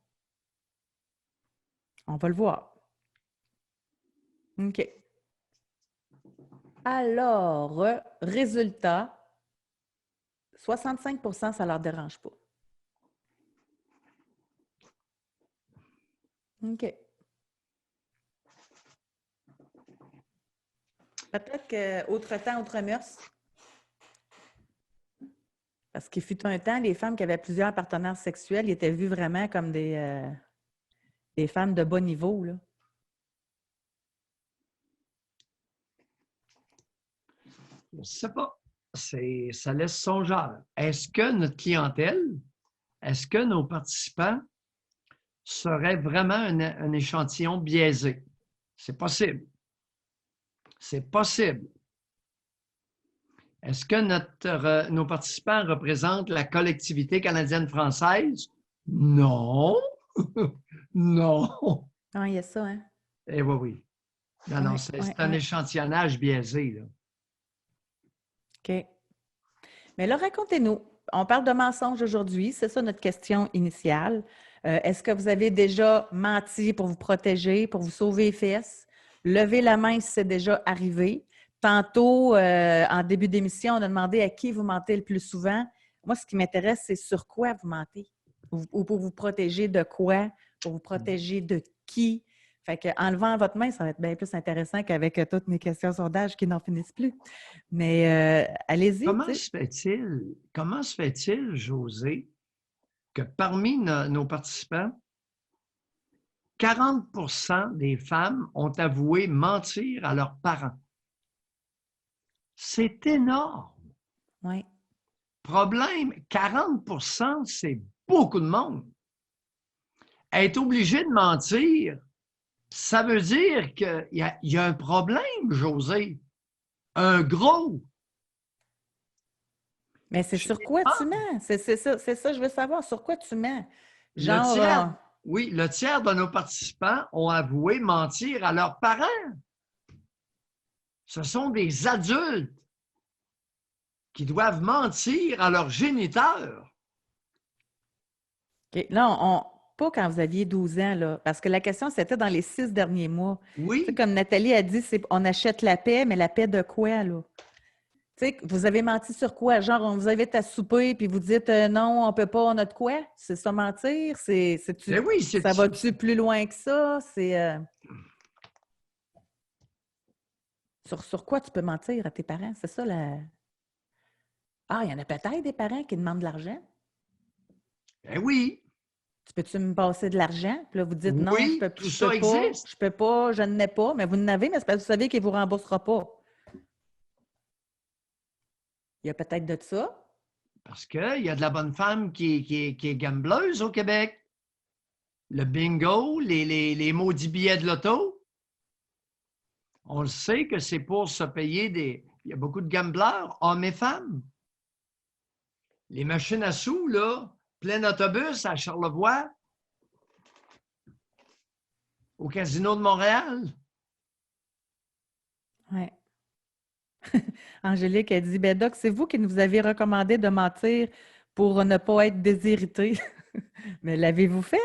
on va le voir. OK. Alors, résultat, 65 ça ne leur dérange pas. OK. Peut-être qu'autre temps, autre mœurs. Parce qu'il fut un temps, les femmes qui avaient plusieurs partenaires sexuels, ils étaient vues vraiment comme des femmes de bas niveau, là. Je ne sais pas. Ça laisse songeur. Est-ce que notre clientèle, est-ce que nos participants seraient vraiment un échantillon biaisé? C'est possible. C'est possible. Est-ce que nos participants représentent la collectivité canadienne-française? Non. Non. Ah, il y a ça, hein? Eh oui. Non, c'est un échantillonnage biaisé, là. OK. Mais là, racontez-nous. On parle de mensonges aujourd'hui. C'est ça notre question initiale. Est-ce que vous avez déjà menti pour vous protéger, pour vous sauver les fesses? Levez la main si c'est déjà arrivé. Tantôt, en début d'émission, on a demandé à qui vous mentez le plus souvent. Moi, ce qui m'intéresse, c'est sur quoi vous mentez. Ou pour vous protéger de quoi? Pour vous protéger de qui? Fait qu'en levant votre main, ça va être bien plus intéressant qu'avec toutes mes questions sondage qui n'en finissent plus. Mais allez-y. Comment se fait-il, José, que parmi nos participants, 40% des femmes ont avoué mentir à leurs parents? C'est énorme. Oui. Problème, 40%, c'est beaucoup de monde. Être obligé de mentir, ça veut dire qu'il y a un problème, José. Un gros. Mais c'est sur quoi tu mens? C'est ça, je veux savoir. Sur quoi tu mens? Genre. Le tiers de nos participants ont avoué mentir à leurs parents. Ce sont des adultes qui doivent mentir à leurs géniteurs. OK. Là, pas quand vous aviez 12 ans, là, parce que la question, c'était dans les 6 derniers mois. Oui. Tu sais, comme Nathalie a dit, on achète la paix, mais la paix de quoi, là? Tu sais, vous avez menti sur quoi? Genre, on vous invite à souper, puis vous dites non, on peut pas, on a de quoi? C'est ça mentir? Ben oui, Ça va-tu plus loin que ça? Sur quoi tu peux mentir à tes parents? C'est ça la. Ah, il y en a peut-être des parents qui demandent de l'argent. Ben oui, Tu peux-tu me passer de l'argent? Puis là, vous dites non, oui, tout ça existe. je peux pas, je n'en ai pas, mais vous en avez, mais c'est parce que vous savez qu'il ne vous remboursera pas. Il y a peut-être de ça. Parce qu'il y a de la bonne femme qui est gambleuse au Québec. Le bingo, les maudits billets de loto. On le sait que c'est pour se payer des. Il y a beaucoup de gambleurs, hommes et femmes. Les machines à sous, là, plein d'autobus à Charlevoix, au Casino de Montréal. Oui. Angélique a dit, ben Doc, c'est vous qui nous avez recommandé de mentir pour ne pas être déshérité. Mais l'avez-vous fait?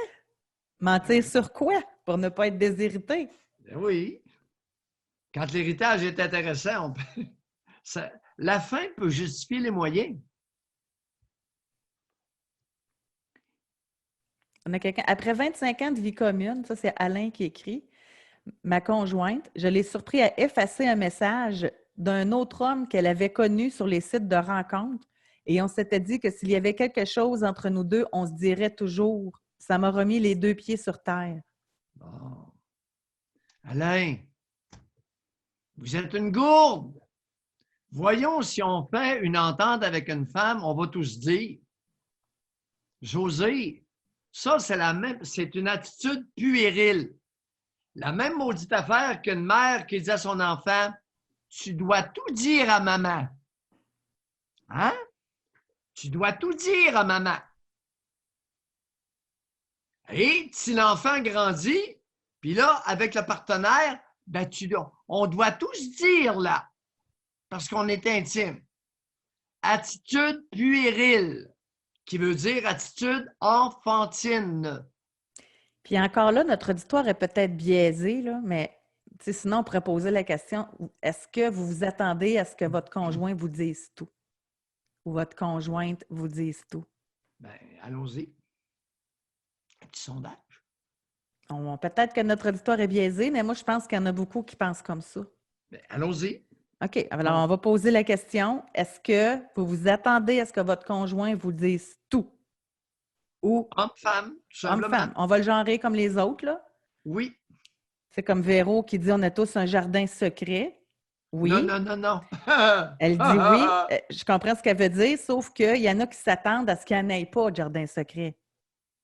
Mentir sur quoi pour ne pas être déshérité? Ben oui. Quand l'héritage est intéressant, la fin peut justifier les moyens. On a quelqu'un. Après 25 ans de vie commune, ça c'est Alain qui écrit, ma conjointe, je l'ai surpris à effacer un message d'un autre homme qu'elle avait connu sur les sites de rencontres et on s'était dit que s'il y avait quelque chose entre nous deux, on se dirait toujours. Ça m'a remis les deux pieds sur terre. Bon. Alain, vous êtes une gourde. Voyons si on fait une entente avec une femme, on va tous dire. José, ça, c'est une attitude puérile. La même maudite affaire qu'une mère qui dit à son enfant, tu dois tout dire à maman. Hein? Tu dois tout dire à maman. Et si l'enfant grandit, puis là, avec le partenaire, ben on doit tous dire là, parce qu'on est intime. Attitude puérile, qui veut dire attitude enfantine. Puis encore là, notre auditoire est peut-être biaisé, là, mais sinon, on pourrait poser la question, est-ce que vous vous attendez à ce que votre conjoint vous dise tout? Ou votre conjointe vous dise tout? Ben, allons-y. Un petit sondage. Peut-être que notre auditoire est biaisé, mais moi, je pense qu'il y en a beaucoup qui pensent comme ça. Ben, allons-y. OK. Alors, on va poser la question. Est-ce que vous vous attendez à ce que votre conjoint vous dise tout? Ou Homme-femme, tout simplement. homme-femme. On va le genrer comme les autres, là? Oui. C'est comme Véro qui dit on a tous un jardin secret. Oui. Non, non, non, non. Elle dit oui. Je comprends ce qu'elle veut dire, sauf qu'il y en a qui s'attendent à ce qu'il n'y en ait pas de jardin secret.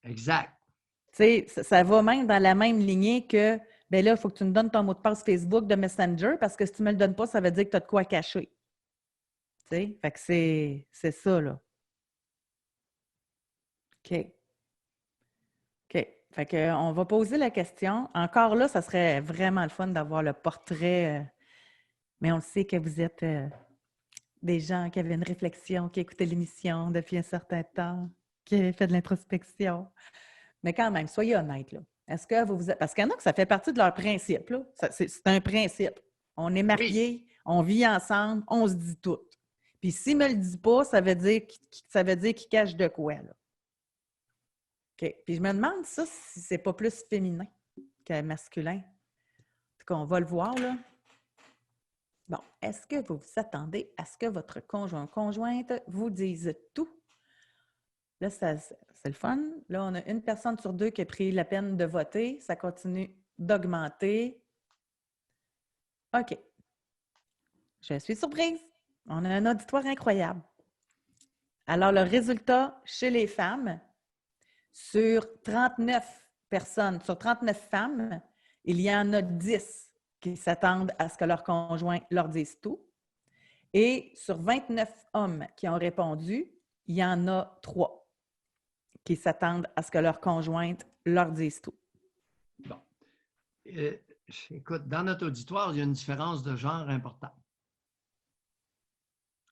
Exact. Tu sais, ça va même dans la même lignée que, ben là, il faut que tu me donnes ton mot de passe Facebook de Messenger parce que si tu ne me le donnes pas, ça veut dire que tu as de quoi cacher. Tu sais, fait que c'est ça, là. OK. OK. Fait qu'on va poser la question. Encore là, ça serait vraiment le fun d'avoir le portrait, mais on le sait que vous êtes des gens qui avaient une réflexion, qui écoutaient l'émission depuis un certain temps, qui avaient fait de l'introspection. Mais quand même, soyez honnête, là. Est-ce que vous êtes... Parce qu'il y en a que ça fait partie de leur principe, là. C'est un principe. On est mariés, on vit ensemble, on se dit tout. Puis s'il ne me le dit pas, ça veut dire qu'il cache de quoi, là. OK. Puis je me demande ça si c'est pas plus féminin que masculin. En tout cas, on va le voir, là. Bon, est-ce que vous vous attendez à ce que votre conjointe vous dise tout? Là, c'est le fun. Là, on a une personne sur deux qui a pris la peine de voter. Ça continue d'augmenter. OK. Je suis surprise. On a un auditoire incroyable. Alors, le résultat chez les femmes, sur 39 personnes, sur 39 femmes, il y en a 10 qui s'attendent à ce que leur conjoint leur dise tout. Et sur 29 hommes qui ont répondu, il y en a 3 qui s'attendent à ce que leur conjointe leur dise tout. Bon. Écoute, dans notre auditoire, il y a une différence de genre importante.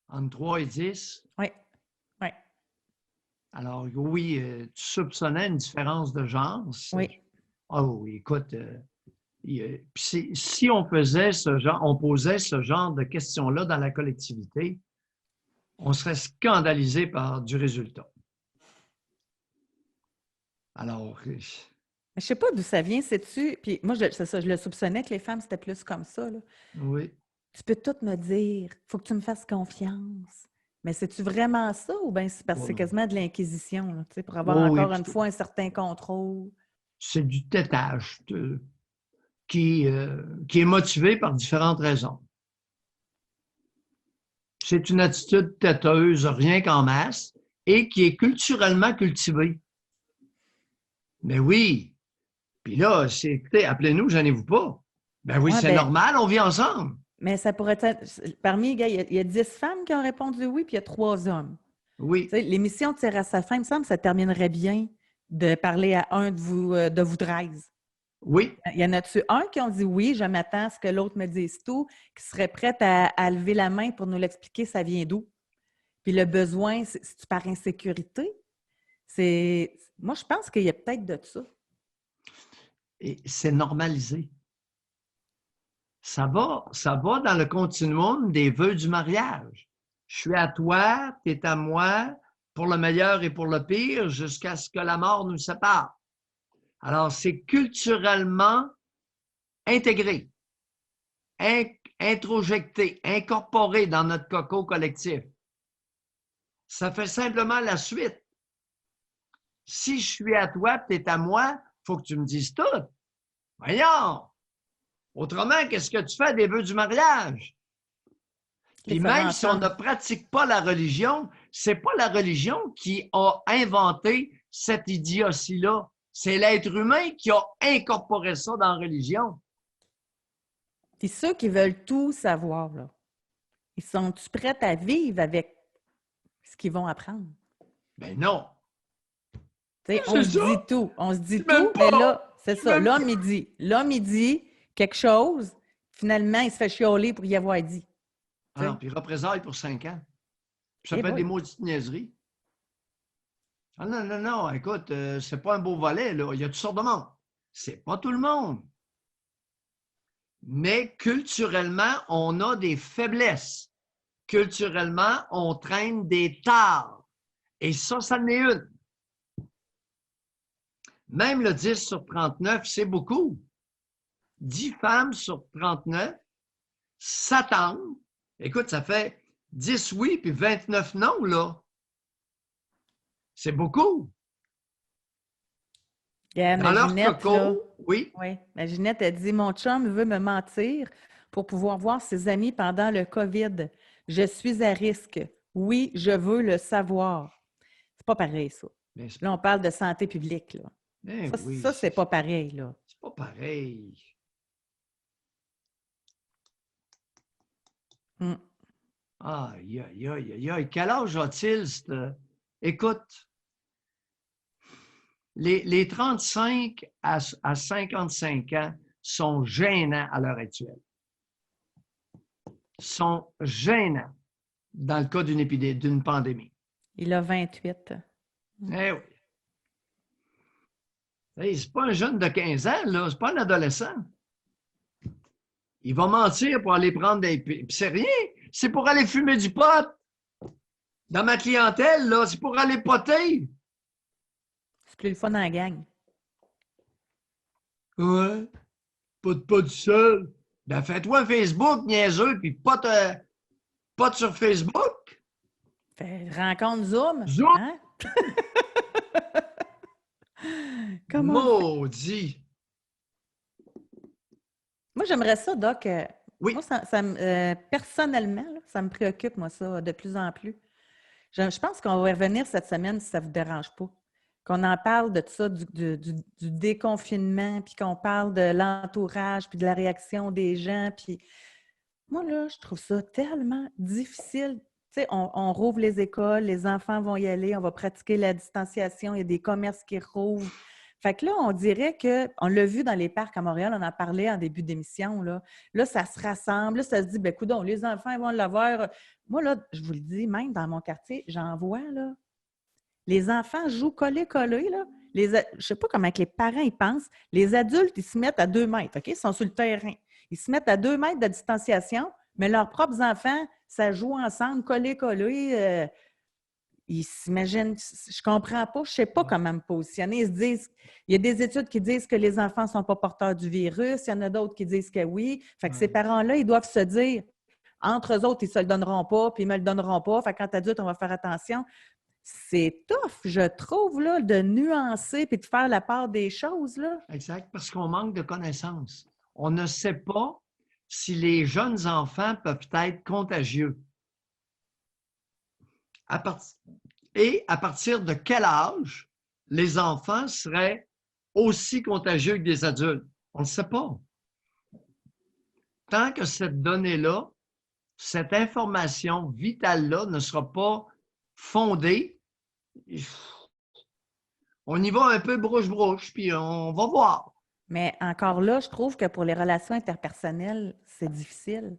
Entre 3 et 10. Oui. Oui. Alors, oui, tu soupçonnais une différence de genre. Oui. Oh, oui, écoute, Si on faisait on posait ce genre de questions-là dans la collectivité, on serait scandalisé du résultat. Alors, Je ne sais pas d'où ça vient, sais-tu? Puis moi, c'est ça, je le soupçonnais que les femmes, c'était plus comme ça, là. oui. Tu peux tout me dire, il faut que tu me fasses confiance. Mais c'est-tu vraiment ça ou bien c'est parce que c'est quasiment de l'inquisition, là, tu sais, pour avoir encore une fois un certain contrôle? C'est du tétage qui est motivé par différentes raisons. C'est une attitude têteuse, rien qu'en masse, et qui est culturellement cultivée. Mais oui. Puis là, écoutez, appelez-nous, gênez-vous pas. Ben oui, c'est normal, on vit ensemble. Mais ça pourrait être... Parmi, gars, il y a 10 femmes qui ont répondu oui, puis il y a 3 hommes. Oui. Tu sais, l'émission de Tire à sa fin, il me semble que ça terminerait bien de parler à un de vous 13. Oui. Il y en a-tu un qui ont dit oui, je m'attends à ce que l'autre me dise tout, qui serait prête à lever la main pour nous l'expliquer, ça vient d'où? Puis le besoin, c'est-tu par insécurité? Moi, je pense qu'il y a peut-être de ça. Et c'est normalisé. Ça va dans le continuum des vœux du mariage. Je suis à toi, tu es à moi, pour le meilleur et pour le pire, jusqu'à ce que la mort nous sépare. Alors, c'est culturellement intégré, introjecté, incorporé dans notre coco collectif. Ça fait simplement la suite. Si je suis à toi, tu es à moi, il faut que tu me dises tout. Voyons! Autrement, qu'est-ce que tu fais des vœux du mariage? Puis même si on ne pratique pas la religion, c'est pas la religion qui a inventé cette idiotie-là. C'est l'être humain qui a incorporé ça dans la religion. Puis ceux qui veulent tout savoir, là, ils sont-tu prêts à vivre avec ce qu'ils vont apprendre? Ben non. On se dit tout, mais là, c'est ça. L'homme, il dit quelque chose, finalement, il se fait chialer pour y avoir dit. Ah, puis représailles pour 5 ans. Puis ça fait des maudites niaiseries. Ah non, écoute, c'est pas un beau volet, là. Il y a toutes sortes de monde. C'est pas tout le monde. Mais culturellement, on a des faiblesses. Culturellement, on traîne des tares. Et ça en est une. Même le 10 sur 39, c'est beaucoup. 10 femmes sur 39 s'attendent. Écoute, ça fait 10 oui puis 29 non, là. C'est beaucoup. Yeah, dans leur Ginette, coco, là, oui. Oui, ma Ginette a dit « Mon chum veut me mentir pour pouvoir voir ses amis pendant le COVID. Je suis à risque. Oui, je veux le savoir. » C'est pas pareil, ça. Là, on parle de santé publique, là. Ça, c'est pas pareil, là. C'est pas pareil. Aïe, aïe, aïe, aïe. Quel âge a-t-il? Écoute, les 35 à 55 ans sont gênants à l'heure actuelle. Sont gênants dans le cas d'une pandémie. Il a 28. Eh oui. Hey, c'est pas un jeune de 15 ans, là. C'est pas un adolescent. Il va mentir pour aller prendre des... Puis c'est rien. C'est pour aller fumer du pot. Dans ma clientèle, là, c'est pour aller poter. C'est plus le fun dans la gang. Ouais. Pas de pot du seul. Ben, fais-toi un Facebook, niaiseux, puis pote sur Facebook. Rencontre Zoom. Zoom. Hein? Maudit. Moi, j'aimerais ça, Doc. Oui. Moi, personnellement, là, ça me préoccupe, moi, ça, de plus en plus. Je pense qu'on va y revenir cette semaine, si ça ne vous dérange pas. Qu'on en parle de ça, du déconfinement, puis qu'on parle de l'entourage, puis de la réaction des gens. Puis moi, là, je trouve ça tellement difficile. Tu sais, on rouvre les écoles, les enfants vont y aller, on va pratiquer la distanciation, il y a des commerces qui rouvrent. Fait que là, on dirait on l'a vu dans les parcs à Montréal, on en parlait en début d'émission, là, ça se rassemble, là, ça se dit, ben coudonc, les enfants ils vont l'avoir. Moi, là, je vous le dis, même dans mon quartier, j'en vois, là, les enfants jouent collés, là, je ne sais pas comment que les parents ils pensent. Les adultes, ils se mettent à 2 mètres, OK? Ils sont sur le terrain. Ils se mettent à 2 mètres de distanciation, mais leurs propres enfants, ça joue ensemble, collés. Ils s'imaginent, je comprends pas, je ne sais pas comment me positionner. Ils se disent, il y a des études qui disent que les enfants ne sont pas porteurs du virus, il y en a d'autres qui disent que oui. Fait que ces parents-là, ils doivent se dire, entre eux autres, ils ne se le donneront pas, puis ils ne me le donneront pas. Fait que quand adulte, on va faire attention. C'est tough, je trouve, là, de nuancer puis de faire la part des choses, là. Exact, parce qu'on manque de connaissances. On ne sait pas si les jeunes enfants peuvent être contagieux. Et à partir de quel âge les enfants seraient aussi contagieux que des adultes? On ne sait pas. Tant que cette donnée-là, cette information vitale-là ne sera pas fondée, on y va un peu brouche-brouche, puis on va voir. Mais encore là, je trouve que pour les relations interpersonnelles, c'est difficile.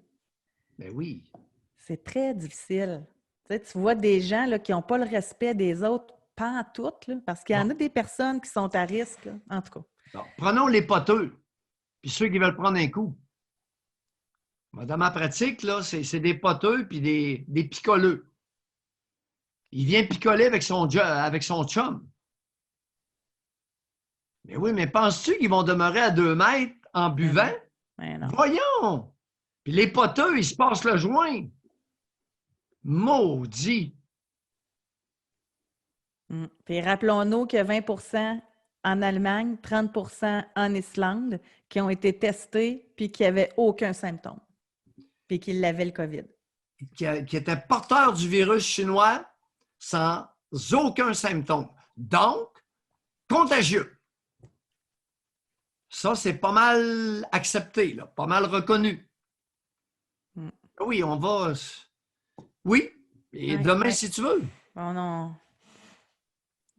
Ben oui. C'est très difficile. Tu vois des gens là, qui n'ont pas le respect des autres, pas en tout, là, parce qu'il y en a des personnes qui sont à risque, là, en tout cas. Alors, prenons les poteux, puis ceux qui veulent prendre un coup. Dans ma pratique, là, c'est des poteux puis des picoleux. Il vient picoler avec son chum. Mais oui, mais penses-tu qu'ils vont demeurer à 2 mètres en buvant? Mais non. Voyons! Puis les poteux, ils se passent le joint. Maudit! Puis rappelons-nous qu'il y a 20 en Allemagne, 30 en Islande qui ont été testés puis qui n'avaient aucun symptôme, puis qui l'avaient le COVID. Qui étaient porteurs du virus chinois sans aucun symptôme. Donc, contagieux. Ça, c'est pas mal accepté, là, pas mal reconnu. Oui, on va... Oui, et demain, si tu veux. Oh non.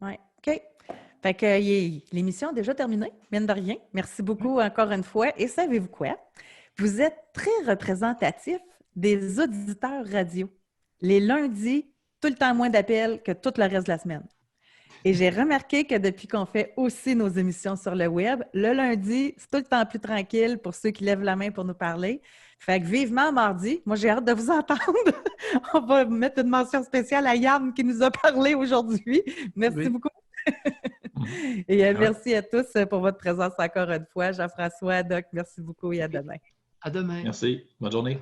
Oui, OK. Fait que l'émission est déjà terminée, mine de rien. Merci beaucoup encore une fois. Et savez-vous quoi? Vous êtes très représentatif des auditeurs radio. Les lundis, tout le temps moins d'appels que tout le reste de la semaine. Et j'ai remarqué que depuis qu'on fait aussi nos émissions sur le web, le lundi, c'est tout le temps plus tranquille pour ceux qui lèvent la main pour nous parler. Fait que vivement mardi. Moi, j'ai hâte de vous entendre. On va mettre une mention spéciale à Yann qui nous a parlé aujourd'hui. Merci beaucoup. Et merci à tous pour votre présence encore une fois. Jean-François, Doc, merci beaucoup et à demain. À demain. Merci. Bonne journée.